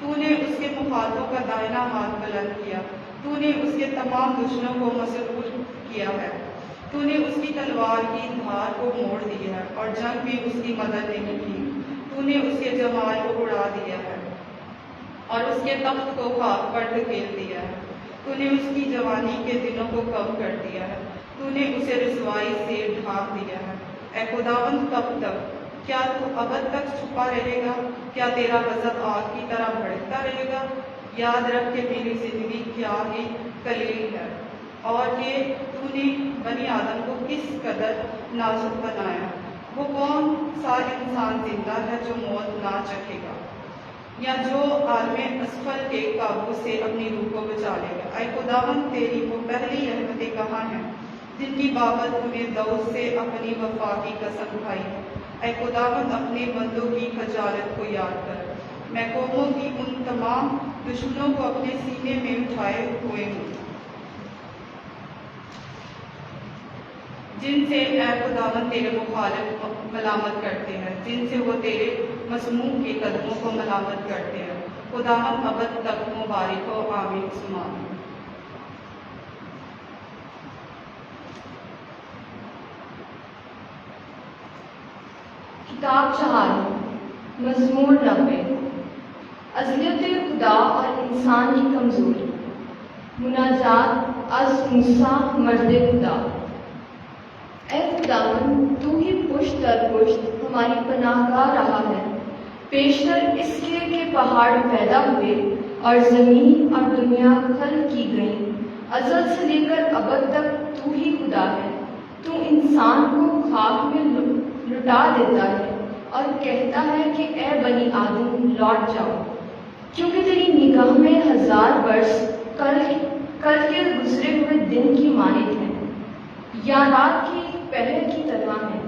تو نے اس کے مخالفوں کا دائنا ہاتھ بلند کیا، تو نے اس کے تمام دشمنوں کو مسرور کیا ہے، تو نے اس کی تلوار کی دھار کو موڑ دیا ہے اور جنگ میں اس کی مدد نہیں کی، تو نے اس کے جمال کو اڑا دیا ہے اور اس کے تخت کو خاک پر دھکیل دیا ہے، تو نے اس کی جوانی کے دنوں کو کم کر دیا ہے، تو نے اسے رسوائی سے ڈھانپ دیا ہے۔ اے خداوند کب تک؟ کیا تو ابد تک چھپا رہے گا؟ کیا تیرا غضب آگ کی طرح بھڑکتا رہے گا؟ یاد رکھ کہ میری زندگی کیا ہی قلیل ہے اور کہ تو نے بنی آدم کو کس قدر نازک بنایا۔ وہ کون سا انسان زندہ ہے جو موت نہ چکھے گا یا جو عالم اسفل کے قابو سے اپنی روح کو بچا لے گا؟ اے خداوند تیری وہ پہلی رحمتیں کہاں ہیں جن کی بابت تو نے داؤد سے اپنی وفا کی قسم کھائی ہے؟ اے خداوند اپنے بندوں کی خجالت کو یاد کر، میں قوموں کی ان تمام دشمنوں کو اپنے سینے میں اٹھائے ہوئے ہوں جن سے اے خداوند تیرے مخالف ملامت کرتے ہیں، جن سے وہ تیرے مسموم کے قدموں کو ملامت کرتے ہیں۔ خداوند ابد تک مبارک ہو، آمین ثم آمین۔ کتاب 4 مزمور 90 عظمت خدا اور انسان کی کمزوری۔ مناجات از موسیٰ مرد خدا۔ اے خداوند تو ہی پشت در پشت ہماری پناہ گاہ رہا ہے، پیشتر اس کے کہ پہاڑ پیدا ہوئے اور زمین اور دنیا خلق کی گئیں، ازل سے لے کر ابد تک تو ہی خدا ہے۔ تو انسان کو خاک میں لٹا دیتا ہے اور کہتا ہے کہ اے بنی آدم لوٹ جاؤ، کیونکہ تیری نگاہ میں 1000 برس کل کے گزرے ہوئے دن کی مانند ہیں یا رات کی پہر کی طرح ہیں۔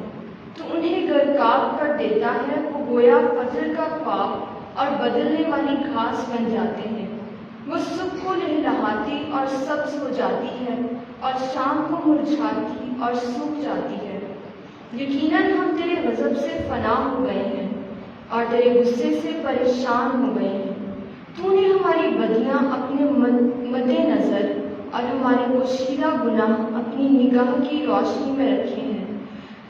تو انہیں غرقاب کر دیتا ہے، وہ گویا فجر کا خواب اور بدلنے والی گھاس بن جاتے ہیں۔ وہ صبح کو لہلہاتی اور سبز ہو جاتی ہے اور شام کو مرجھاتی اور سوکھ جاتی ہے۔ یقیناً ہم تیرے غضب سے فنا ہو گئے ہیں اور تیرے غصے سے پریشان ہو گئے ہیں۔ تو نے ہماری بدیاں اپنے مد نظر اور ہمارے پوشیدہ گناہ اپنی نگاہ کی روشنی میں رکھے ہیں،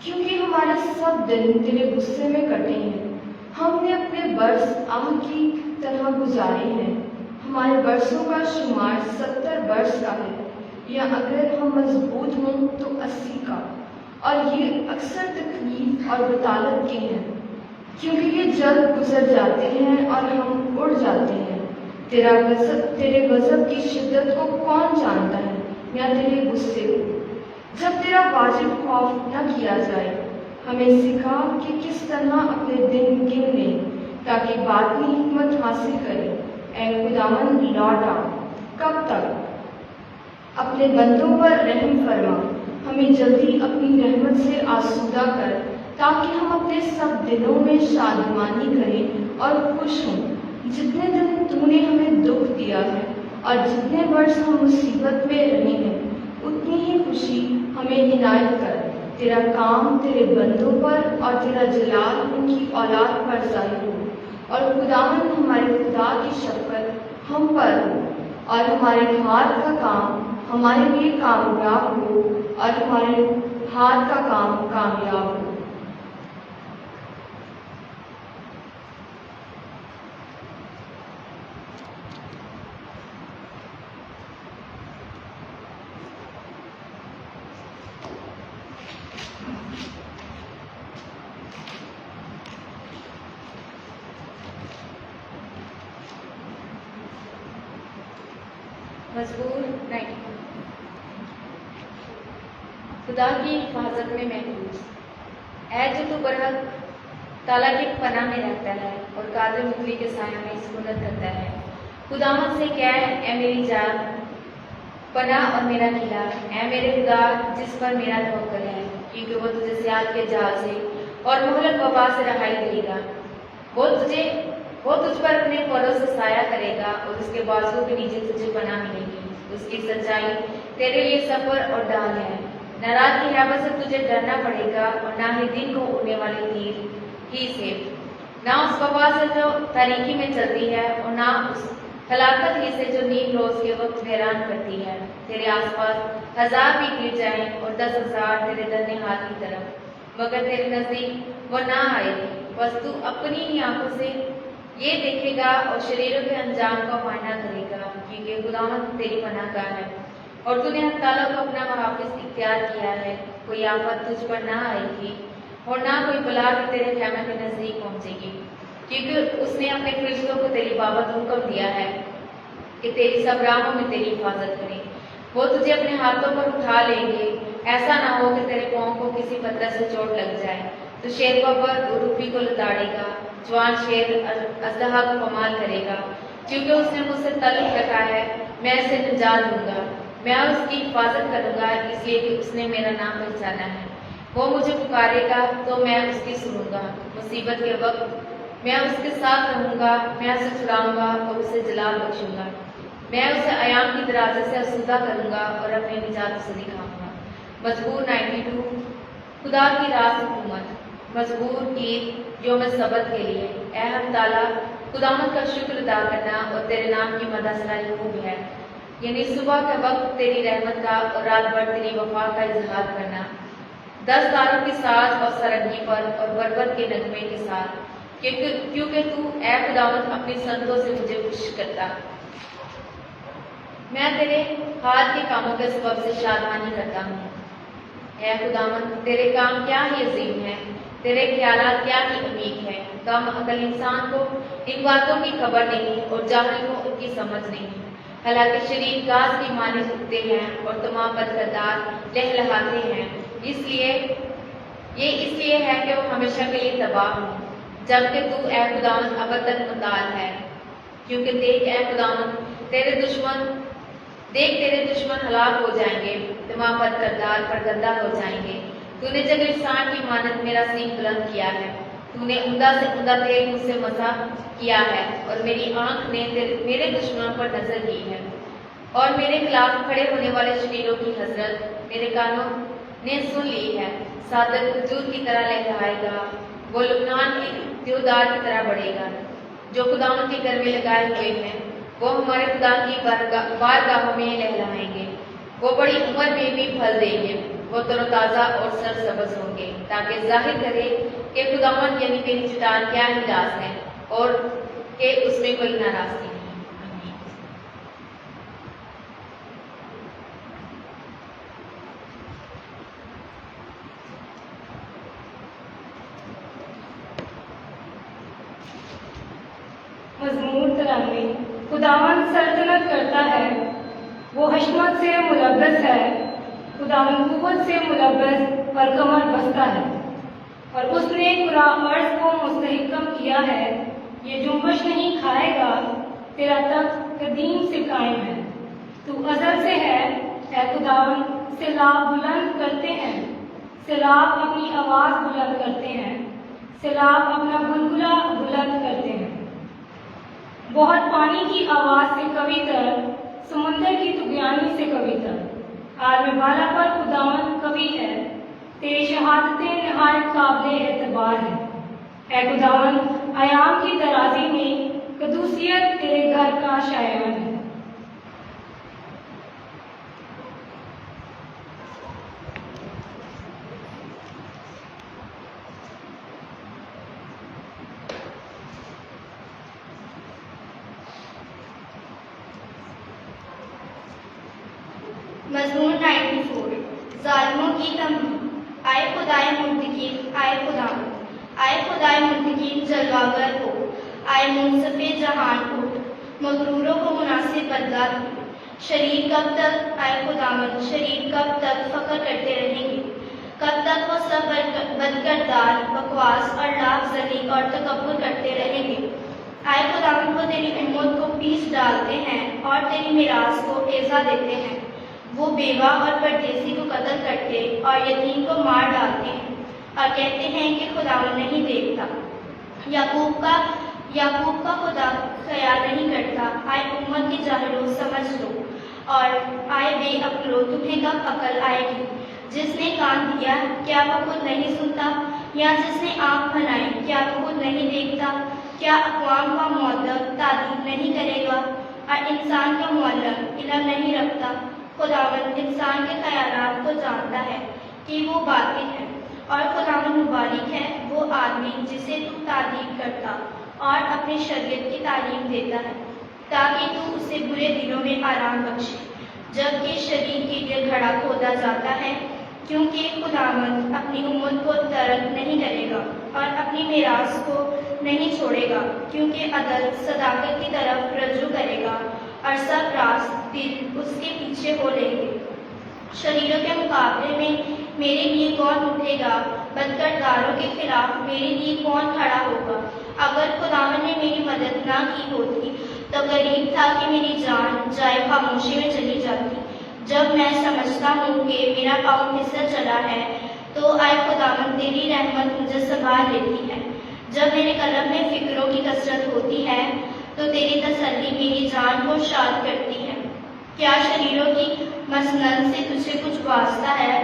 کیونکہ ہمارے سب دن تیرے غصے میں کٹے ہیں۔ ہم نے اپنے برس آہ کی طرح گزارے ہیں، ہمارے برسوں کا شمار 70 برس کا ہے، یا اگر ہم مضبوط ہوں تو 80 کا، اور یہ اکثر تکلیف اور بطالت کے ہیں، کیونکہ یہ جلد گزر جاتے ہیں اور ہم اڑ جاتے ہیں۔ تیرے غضب کی شدت کو کون جانتا ہے یا تیرے غصے کو؟ جب تیرا واجب خوف نہ کیا جائے، ہمیں سکھا کہ کس طرح اپنے دن گن لیں تاکہ باطنی حکمت حاصل کریں۔ اے خداوند لوٹ آ، کب تک؟ اپنے بندوں پر رحم فرما، ہمیں جلدی اپنی رحمت سے آسودہ کر تاکہ ہم اپنے سب دنوں میں شادمانی کریں اور خوش ہوں۔ جتنے دن تو نے ہمیں دکھ دیا ہے اور جتنے برس ہم مصیبت میں رہے ہیں، اتنی ہی خوشی ہمیں عنایت کر۔ تیرا کام تیرے بندوں پر اور تیرا جلال ان کی اولاد پر ظاہر ہو، اور خداوند ہمارے خدا کی شفقت ہم پر ہو، اور ہمارے ہاتھ کا کام ہمارے لیے کامیاب ہو، اور ہمارے ہاتھ کا کام کامیاب ہو۔ مزمور 90 خدا کی حفاظت میں محفوظ۔ اے جو تو برحق تعالیٰ کی پناہ میں رہتا ہے اور قادر مغوی کے سایہ میں سکونت کرتا ہے، خداوند سے کہہ اے میری جان پناہ اور میرا قلعہ، اے میرے خدا جس پر میرا توکل ہے، کیونکہ وہ تجھے سیال کے جال سے اور مہلک وبا سے رہائی دے گا۔ وہ تجھ پر اپنے پروں سے سایہ کرے گا اور اس کے بازو کے نیچے تجھے پناہ ملے گی۔ اس کی سچائی تیرے لیے سفر اور ڈال ہے، نہ رات کی ہیبت سے تجھے ڈرنا پڑے گا اور نہ ہی دن کو اڑنے والے تیر ہی سے، نہ اس وبا سے جو تاریکی میں چلتی ہے اور نہ اس ہلاکت ہی سے جو نیند روز کے وقت ویران کرتی ہے۔ تیرے آس پاس 1000 بھی گر جائیں اور 10,000 تیرے درنے ہاتھ کی طرف، مگر تیرے نزدیک وہ نہ آئے گی۔ بس تو اپنی ہی آنکھوں سے یہ دیکھے گا اور شریروں کے انجام کا معائنہ کرے گا، کیونکہ خداوند تیری پناہ گاہ ہے اور تو نے حق تعالیٰ کو اپنا محافظ اختیار کیا ہے۔ کوئی آفت تجھ پر نہ آئے گی اور نہ کوئی بلا بھی تیرے خیمے کے نزدیک پہنچے گی، کیونکہ اس نے اپنے فرشتوں کو تیری بابت حکم دیا ہے کہ تیری سب راہوں میں تیری حفاظت کریں۔ وہ تجھے اپنے ہاتھوں پر اٹھا لیں گے، ایسا نہ ہو کہ تیرے پاؤں کو کسی پتھر سے چوٹ لگ جائے۔ تو شیروں پر روپی کو لتاڑے گا، جوان شیر اژدہا کو پمال کرے گا، کیونکہ اس نے مجھ سے تعلق رکھا ہے، میں اسے نجات دوں گا، میں اس کی حفاظت کروں گا، اس لیے کہ اس نے میرا نام پہچانا ہے۔ وہ مجھے پکارے گا تو میں اس کی سنوں گا، مصیبت کے وقت میں اس کے ساتھ رہوں گا، میں اسے چھڑاؤں گا اور اسے جلال بخشوں گا، میں اسے ایام کی درازے سے آسودہ کروں گا اور اپنی نجات اسے دکھاؤں گا۔ مزمور 92 خدا کی راست حکومت۔ مزمور عید یوم سبت کے لیے۔ اے حق تعالیٰ، خداوند کا شکر ادا کرنا اور تیرے نام کی مدح سرائی خوب ہے، یعنی صبح کے وقت تیری رحمت کا اور رات بھر تیری وفا کا اظہار کرنا، 10 تاروں کی ساز اور سرنگی پر اور بربت کے نغمے کے ساتھ، کیونکہ تو اے خداوند اپنی سنتوں سے مجھے خوش کرتا۔ میں تیرے ہاتھ کے کاموں کے سبب سے شادمانی کرتا ہوں۔ اے خداوند، تیرے کام کیا ہی عظیم ہے، تیرے خیالات کیا ہی عمیق ہے۔ کم عقل انسان کو ان باتوں کی خبر نہیں اور جاہل کو ان کی سمجھ نہیں۔ حالانکہ شریر گھاس کی مانند اگتے ہیں اور تمام بدکردار لہلہاتے ہیں، اس لیے ہے کہ وہ ہمیشہ کے لیے تباہ ہوں، جبکہ تو اے خداوند ابد تک مطال ہے۔ کیونکہ دیکھ اے خداوند، تیرے دشمن ہلاک ہو جائیں گے، تمام بدکردار پرگندہ ہو جائیں گے۔ تو نے جب انسان کی مانند میرا سینگ بلند کیا ہے، تو نے عمدہ سے عمدہ تیل مجھ سے مسح کیا ہے، اور میری آنکھ نے میرے دشمنوں پر نظر کی ہے، اور میرے خلاف کھڑے ہونے والے شریروں کی حسرت میرے کانوں نے سن لی ہے۔ صادق کھجور کی طرح لہلہائے گا، وہ لبنان کے دیودار کی طرح بڑھے گا، جو خداوند کے گھر میں لگائے ہوئے ہیں، وہ ہمارے خدا کی بارگاہوں میں لہلائیں گے۔ وہ بڑی عمر میں بھی پھل دیں گے، وہ تر و تازہ اور سرسبز ہوں گے، تاکہ ظاہر کرے کہ خداوند یعنی میری چٹان کیا ہی راز ہے اور کہ اس میں کوئی ناراضگی نہیں۔ مزمور 93۔ خداوند سلطنت کرتا ہے، وہ حشمت سے ملبس ہے، خداوند قوت سے ملبس اور کمر بستہ ہے، اور اس نے ارض کو مستحکم کیا ہے۔ یہ جنبش نہیں کھائے گا، تیرا تخت قدیم سے قائم ہے، تو ازل سے ہے۔ اے خداوند، سیلاب بلند کرتے ہیں، سیلاب اپنی آواز بلند کرتے ہیں، سیلاب اپنا گلگلہ بلند کرتے ہیں۔ بہت پانی کی آواز سے قوی تر، سمندر کی طغیانی سے قوی تر۔ عالم بالا پر خداوند قوی ہے، تیری شہادتیں نہایت قابل اعتبار ہیں۔ اے خداوند، ایام کی درازی میں قدوسیت تیرے گھر کا شائعہ ہے۔ مزمور 94۔ ظالموں کی تنبیہ۔ آئے خدائے منتقم، آئے خداوند، آئے خدائے منتقم جلوہ ہو، آئے منصف جہان اٹھ، مغروروں کو مناسب بدلہ دے۔ شریر کب تک، آئے خداوند، شریر کب تک فخر کرتے رہیں گے؟ کب تک وہ سب بدکردار بکواس اور لاف زنی اور تکبر کرتے رہیں گے؟ آئے خداوند، وہ تیری امت کو پیس ڈالتے ہیں اور تیری میراث کو ایزا دیتے ہیں۔ وہ بیوہ اور پردیسی کو قتل کرتے اور یتیم کو مار ڈالتے ہیں، اور کہتے ہیں کہ خداوند نہیں دیکھتا، یعقوب کا خدا خیال نہیں کرتا۔ آئے امت کے جاہلوں، سمجھ لو، اور آئے بے عقلوں، تمہیں کب عقل آئے گی؟ جس نے کان دیا، کیا وہ خود نہیں سنتا؟ یا جس نے آنکھ بنائی کیا وہ خود نہیں دیکھتا؟ کیا اقوام کا معلم تعلیم نہیں کرے گا اور انسان کا معلم علم نہیں رکھتا؟ خداوند انسان کے خیالات کو جانتا ہے کہ وہ باطل ہے، اور خداوند مبارک ہے وہ آدمی جسے تو تعلیم کرتا اور اپنی شریعت کی تعلیم دیتا ہے، تاکہ تو اسے برے دنوں میں آرام بخشے جبکہ شریر کے لیے گھڑا کھودا جاتا ہے، کیونکہ خداوند اپنی امت کو ترک نہیں کرے گا اور اپنی میراث کو نہیں چھوڑے گا، کیونکہ عدل صداقت کی طرف رجوع کرے گا اور سب راست دل اس کے پیچھے ہو لیں گے۔ شریروں کے مقابلے میں میرے لیے کون اٹھے گا؟ بدکرداروں کے خلاف میرے لیے کون کھڑا ہوگا؟ اگر خداوند نے میری مدد نہ کی ہوتی تو قریب تھا کہ میری جان جائے خاموشی میں چلی جاتی۔ جب میں سمجھتا ہوں کہ میرا پاؤں پھسل چلا ہے تو اے خداوند تیری رحمت مجھے سنبھال لیتی ہے۔ جب میرے قلب میں فکروں کی کثرت ہوتی ہے تو تیری تسلی میری جان کو شاد کرتی ہے۔ کیا شریروں کی مسند سے تجھے کچھ واسطہ ہے؟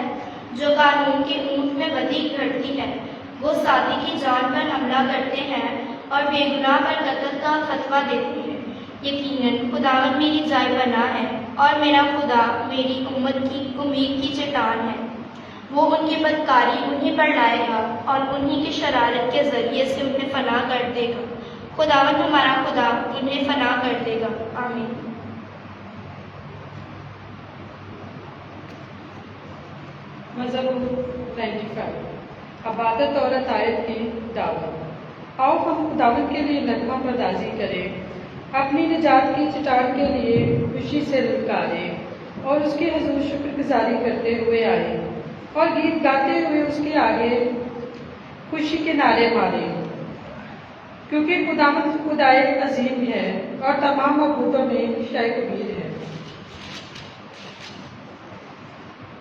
جو قانون کے اونٹ میں بدی گھڑتی ہے، وہ ساتھی کی جان پر حملہ کرتے ہیں اور بے گناہ پر قتل کا فتویٰ دیتے ہیں۔ یقیناً خداوند میری جائے بنا ہے اور میرا خدا میری امت کی امید کی چٹان ہے۔ وہ ان کی بدکاری انہیں پر لائے گا اور انہیں کی شرارت کے ذریعے سے انہیں فنا کر دے گا۔ خداوند ہمارا خدا انہیں فنا کر دے گا۔ آمین۔ مزمور 95 عبادت اور عطایت کی دعوت۔ آؤ ہم خداوند کے لیے نغمہ پردازی کریں، اپنی نجات کی چٹان کے لیے خوشی سے للکاریں اور اس کے حضور شکر گزاری کرتے ہوئے آئیں اور گیت گاتے ہوئے اس کے آگے خوشی کے نعرے ماریں، کیونکہ خداوند خدائے عظیم ہے اور تمام معبودوں میں شے کبیر ہے،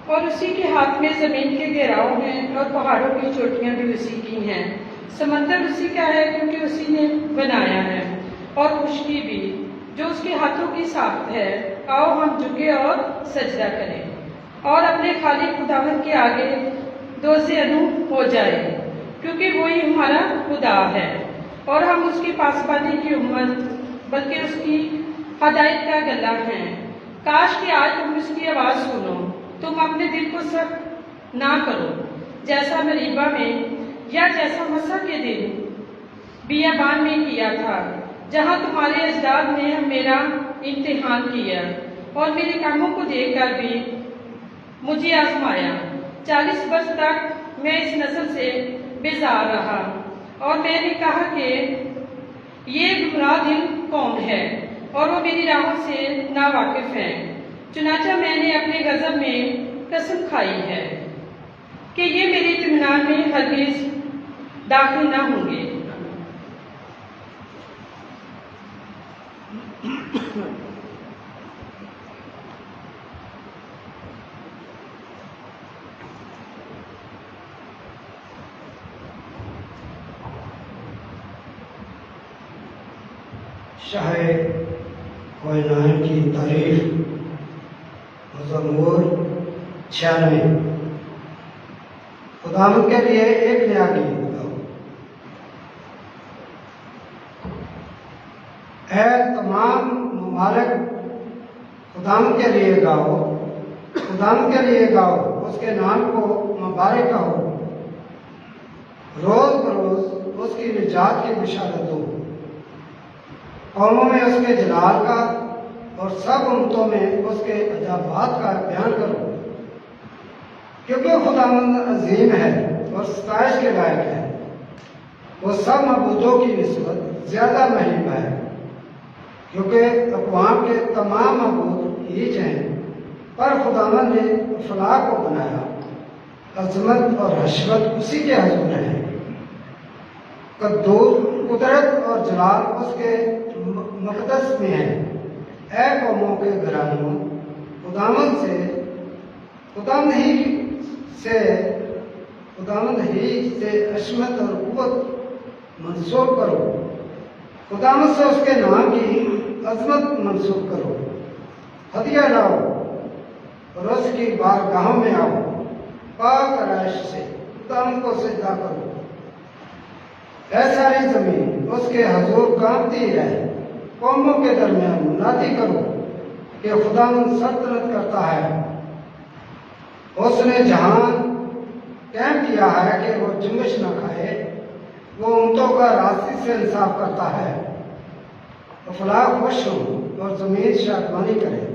اور اسی کے ہاتھ میں زمین کے گھیراؤ ہیں اور پہاڑوں کی چوٹیاں بھی اسی کی ہیں۔ سمندر اسی کا ہے کیونکہ اسی نے بنایا ہے، اور خشکی بھی جو اس کے ہاتھوں کی ساخت ہے۔ آؤ ہم جھکے اور سجدہ کریں اور اپنے خالق خداوند کے آگے دوزے انو ہو جائیں، کیونکہ وہی ہمارا خدا ہے اور ہم اس کی پاسبانی کی امت بلکہ اس کی ہدایت کا گلہ ہیں۔ کاش کہ آج تم اس کی آواز سنو، تم اپنے دل کو سخت نہ کرو جیسا مریبہ میں یا جیسا مسا کے دن بیابان میں کیا تھا، جہاں تمہارے اجداد نے میرا امتحان کیا اور میرے کاموں کو دیکھ کر بھی مجھے آزمایا۔ 40 برس تک میں اس نسل سے بیزار رہا اور میں نے کہا کہ یہ گمراہ دل قوم ہے اور وہ میری راہوں سے ناواقف ہیں۔ چنانچہ میں نے اپنے غضب میں قسم کھائی ہے کہ یہ میرے اطمینان میں ہرگز داخل نہ ہوں گے۔ شاہ کوہنان کی تعریف مزمور 96۔ خداوند کے لیے ایک نیا گیت گاؤ۔ اے تمام ممالک خداوند کے لیے گاؤ، خداوند کے لیے گاؤ، اس کے نام کو مبارک کہو، روز بروز اس کی نجات کی بشارت دو، قوموں میں اس کے جلال کا اور سب امتوں میں اس کے عجائبات کا بیان کرو، کیونکہ خداوند عظیم ہے اور ستائش کے لائق ہے، وہ سب معبودوں کی نسبت زیادہ مہم ہے، کیونکہ اقوام کے تمام معبود ہیچ ہیں، پر خداوند نے افلاک کو بنایا، عظمت اور حشمت اسی کے حضور ہے، قدرت اور جلال اس کے مقدس میں ہے۔ اے قوموں کے گھرانوں، خداوند ہی سے عظمت اور قوت منسوب کرو، خداوند سے اس کے نام کی عظمت منسوب کرو، ہدیہ لاؤ اور اس کی بارگاہوں میں آؤ، پاک آرائش سے خداوند کو سجدہ کرو، اے ساری زمین اس کے حضور کانپتی رہے، قوموں کے درمیان منادی کرو کہ خداوند سلطنت کرتا ہے، اس نے جہان قائم کیا ہے کہ وہ جنبش نہ کھائے، وہ امتوں کا راستے سے انصاف کرتا ہے، افلاک خوش ہوں اور زمین شادمانی کرے،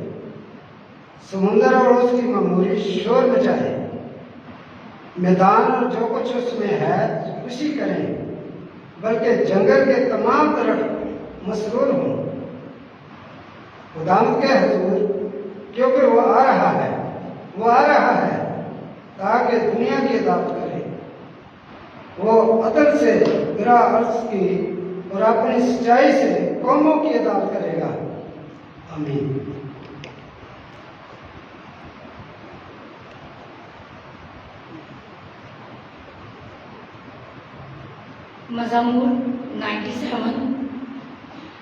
سمندر اور اس کی معموری شور مچائے، میدان اور جو کچھ اس میں ہے خوشی کریں، بلکہ جنگل کے تمام درخت مسرور ہوں خداوند کے حضور، کیونکہ وہ آ رہا ہے، وہ آ رہا ہے تاکہ دنیا کی عدالت کرے، وہ عدل سے برا عرض کی اور اپنی سچائی سے قوموں کی عدالت کرے گا، آمین۔ مزمور 97۔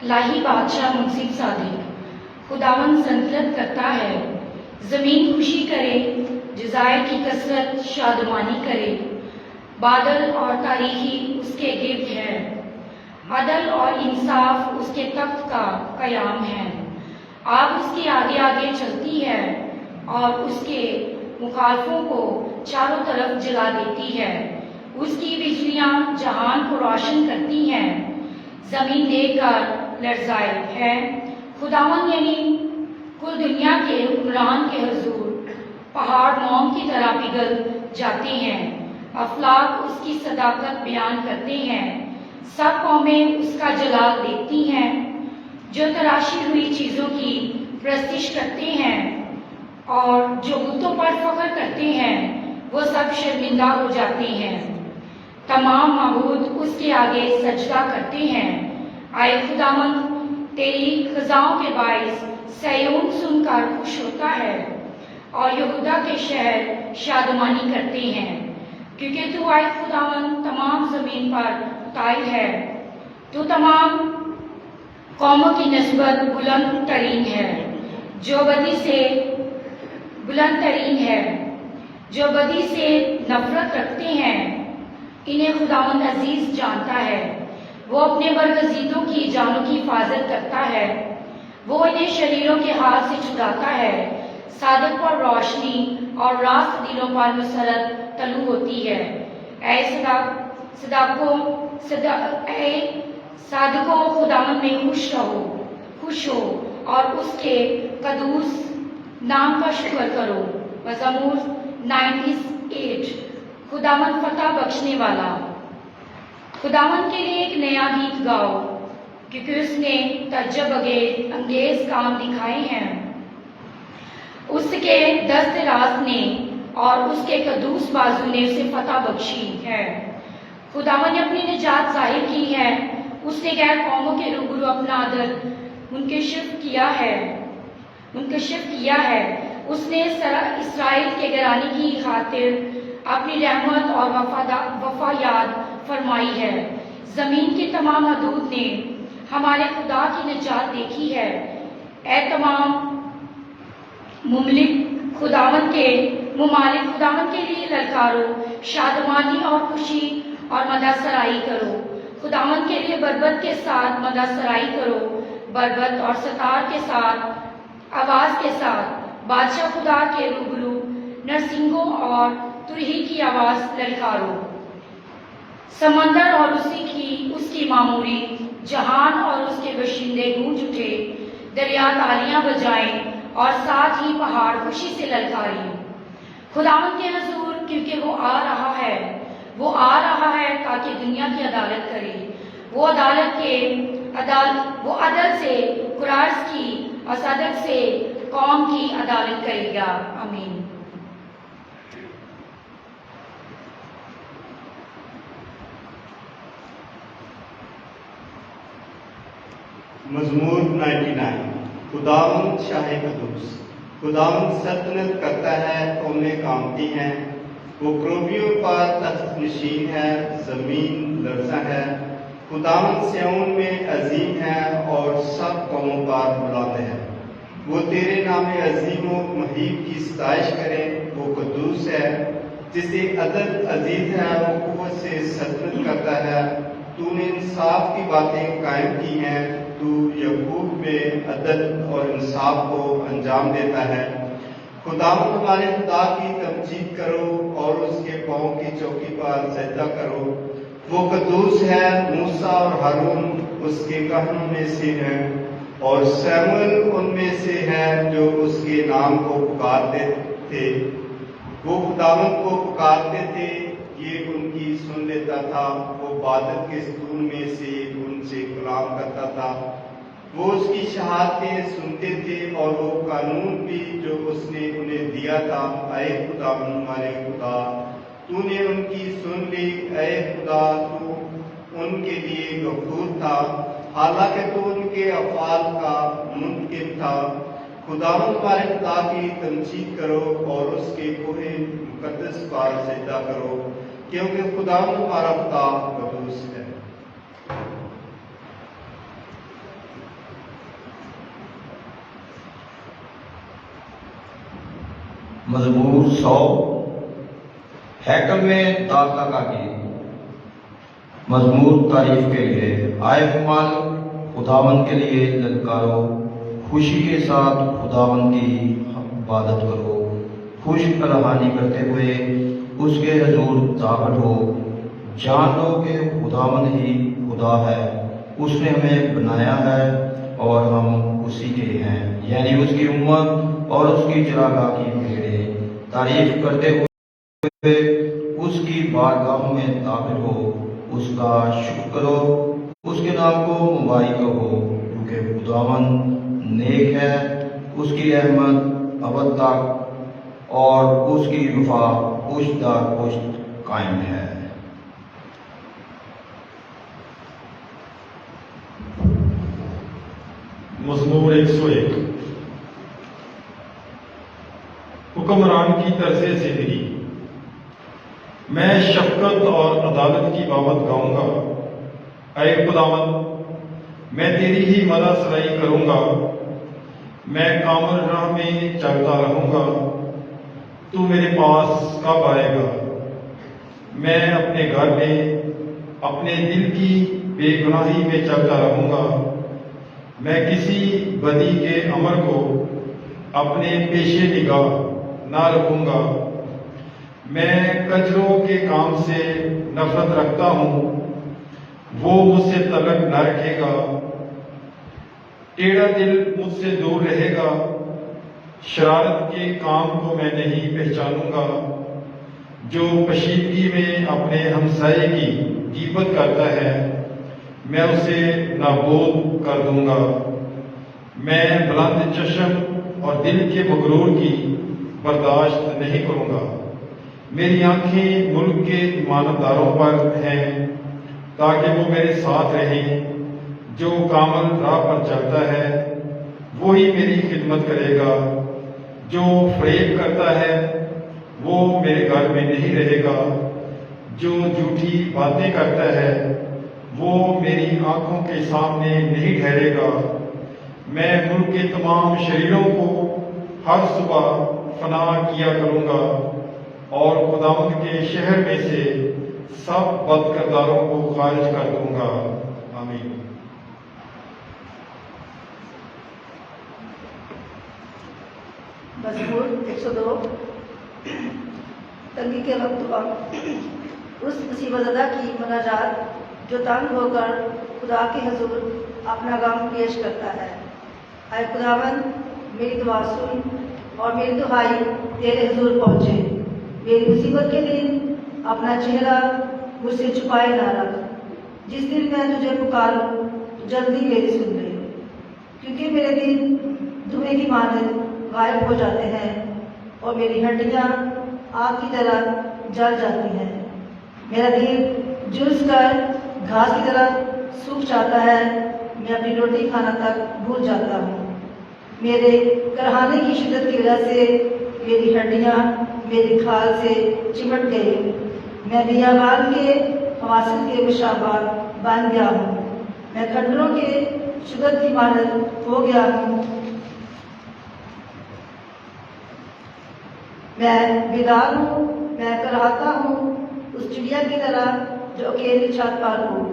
لاہی بادشاہ منصف صادق، خداوند سلطنت کرتا ہے، زمین خوشی کرے، جزائر کی کثرت شادمانی کرے، بادل اور تاریخی اس کے گرد ہے، عدل اور انصاف اس کے تخت کا قیام ہے، آگ اس کے آگے آگے چلتی ہے اور اس کے مخالفوں کو چاروں طرف جلا دیتی ہے، اس کی بجلیاں جہان کو روشن کرتی ہیں، زمین دیکھ کر لرزائے ہے، خداوند یعنی کل دنیا کے حکمران کے حضور پہاڑ موم کی طرح پگھل جاتے ہیں، افلاک اس کی صداقت بیان کرتے ہیں، سب قومیں اس کا جلال دیکھتی ہیں، جو تراشی ہوئی چیزوں کی پرستش کرتے ہیں اور جو بتوں پر فخر کرتے ہیں وہ سب شرمندہ ہو جاتے ہیں، تمام معبود اس کے آگے سجدہ کرتے ہیں، اے خداوند تیری خزاؤں کے باعث سیون سن کر خوش ہوتا ہے اور یہودا کے شہر شادمانی کرتے ہیں، کیونکہ تو اے خداوند تمام زمین پر طائل ہے، تو تمام قوموں کی نسبت بلند ترین ہے، جو بدی سے بلند ترین ہے، جو بدی سے نفرت رکھتے ہیں انہیں خداوند عزیز جانتا ہے، وہ اپنے برگزیدوں کی جانوں کی حفاظت کرتا ہے، وہ انہیں شریروں کے ہاتھ سے چھڑاتا ہے، صادق پر روشنی اور راست دلوں پر مسرت طلوع ہوتی ہے، اے صادقوں خداوند میں خوش ہو اور اس کے قدوس نام کا شکر کرو۔ مزمور 98۔ خداوند فتح بخشنے والا، خداوند کے لیے ایک نیا گیت گاؤ، کیونکہ اس نے تعجب انگیز کام دکھائے ہیں، اس کے دست راست نے اور اس کے قدوس بازو نے اسے فتح بخشی ہے، خداوند نے اپنی نجات ظاہر کی ہے، اس نے غیر قوموں کے روبرو اپنا عدل منکشف کیا ہے، اس نے اسرائیل کے گھرانے کی خاطر اپنی رحمت اور وفا یاد فرمائی ہے، زمین کے تمام حدود نے ہمارے خدا کی نجات دیکھی ہے، اے تمام ممالک خداوند کے لیے للکارو، شادمانی اور خوشی اور مدح سرائی کرو، خداوند کے لیے بربت کے ساتھ مدح سرائی کرو، بربت اور ستار کے ساتھ آواز کے ساتھ، بادشاہ خدا کے روبرو نرسنگوں اور ترہی کی آواز للکارو، سمندر اور اس کی معموری، جہان اور اس کے باشندے گونج اٹھے، دریا تالیاں بجائیں اور ساتھ ہی پہاڑ خوشی سے للکاریں، خداوند کے حضور، کیونکہ وہ آ رہا ہے تاکہ دنیا کی عدالت کرے، وہ عدل سے قراش کی اور صدق سے قوم کی عدالت کرے گا، آمین۔ مزمور 99۔ خداوند شاہ قدوس، خداوند سلطنت کرتا ہے، قومیں کانپتی ہیں، وہ کروبیوں پر تخت نشین ہے، زمین لرزاں ہے، خداوند سیون میں عظیم ہے اور سب قوموں پر بلند ہے، وہ تیرے نام عظیم و مہیب کی ستائش کرے، وہ قدوس ہے، جسے عدل عزیز ہے، وہ قوت سے سلطنت کرتا ہے، تو نے انصاف کی باتیں قائم کی ہیں، تو یعقوب میں عدل اور انصاف کو انجام دیتا ہے۔ خداوند ہمارے خدا کی تمجید کرو اور اس کے پاؤں کی چوکی پر سجدہ کرو۔ وہ قدوس ہے، موسیٰ اور ہارون اس کے کہنوں میں سے ہیں، اور سیموئیل ان میں سے ہے جو اس کے نام کو پکارتے تھے۔ وہ خداوند کو پکارتے تھے، یہ ان کی سن لیتا تھا۔ وہ عبادت کے ستون میں سے ان سے کلام کرتا تھا۔ وہ اس کی شہادتیں سنتے تھے اور وہ قانون بھی جو اس نے انہیں دیا تھا۔ اے خداوند ہمارے خدا، تو نے ان کی سن لی۔ اے خدا، تو ان کے لیے غفور تھا، حالانکہ تو ان کے افعال کا منتقم تھا۔ خداوند ہمارے خدا کی تمجید کرو اور اس کے کوہ مقدس پر سجدہ کرو، کیونکہ خداوند ہمارا خدا قدوس ہے۔ مزمور 100 ہیکل میں داخلہ کا گیت۔ مزمور تعریف کے لیے۔ آئے مالک، خداوند کے لیے للکارو، خوشی کے ساتھ خداوند کی عبادت کرو، خوش کلہانی کرتے ہوئے اس کے حضور داخل ہو۔ جان لو کہ خداوند ہی خدا ہے، اس نے ہمیں بنایا ہے اور ہم اسی کے ہیں، یعنی اس کی امت اور اس کی چراگاہ کی بھیڑیں۔ تعریف کرتے ہوئے اس کی بارگاہوں میں داخل ہو، اس کا شکر کرو، اس کے نام کو مبارک کہو، کیونکہ خداوند نیک ہے، اس کی رحمت ابد تک اور اس کی رفا پشت در پشت قائم ہے۔ مزمور 101۔ حکمران کی طرز زندگی۔ میں شفقت اور عدالت کی بابت گاؤں گا۔ اے خداوند، میں تیری ہی مدح سرائی کروں گا۔ میں کامل راہ میں چلتا رہوں گا۔ تو میرے پاس کب آئے گا؟ میں اپنے گھر میں اپنے دل کی بے گناہی میں چلتا رہوں گا۔ میں کسی بدی کے عمل کو اپنے پیش نگاہ نہ رکھوں گا۔ میں کچروں کے کام سے نفرت رکھتا ہوں، وہ مجھ سے تعلق نہ رکھے گا۔ ٹیڑھا دل مجھ سے دور رہے گا۔ شرارت کے کام کو میں نہیں پہچانوں گا۔ جو کشیدگی میں اپنے ہمسائے کی غیبت کرتا ہے، میں اسے نابود کر دوں گا۔ میں بلند چشم اور دل کے مغرور کی برداشت نہیں کروں گا۔ میری آنکھیں ملک کے ایمانداروں پر ہیں، تاکہ وہ میرے ساتھ رہیں۔ جو کامل راہ پر چلتا ہے وہی میری خدمت کرے گا۔ جو فریب کرتا ہے وہ میرے گھر میں نہیں رہے گا۔ جو جھوٹی باتیں کرتا ہے وہ میری آنکھوں کے سامنے نہیں ٹھہرے گا۔ میں ملک کے تمام شریروں کو ہر صبح فنا کیا کروں گا، اور خداوند کے شہر میں سے سب بد کرداروں کو خارج کر دوں گا۔ آمین۔ مزمور 102۔ تنگی کے وقت دعا۔ اس مصیبت زدہ کی مناجات جو تنگ ہو کر خدا کے حضور اپنا غم پیش کرتا ہے۔ اے خداوند، میری دعا سن اور میری دہائی تیرے حضور پہنچے۔ میری مصیبت کے دن اپنا چہرہ مجھ سے چھپائے نہ رکھ۔ جس دن میں تجھے پکاروں تو جلدی میری سن لے، کیونکہ میرے دن دھویں کی مانند غائب ہو جاتے ہیں اور میری ہڈیاں آگ کی طرح جل جاتی ہیں۔ میرا دل جلس کر گھاس کی طرح سوکھ جاتا ہے، میں اپنی روٹی کھانا تک بھول جاتا ہوں۔ میرے کرہانے کی شدت کی وجہ سے میری ہڈیاں میری کھال سے چمٹ گئی۔ میں بیابان کے فواصل کے مشابہ بن گیا ہوں۔ میں کھنڈروں کے شدت کی مانند ہو گیا ہوں۔ میں بیدار ہوں، میں کراہتا ہوں اس چڑیا کی طرح جو اکیلی چھت پر ہو۔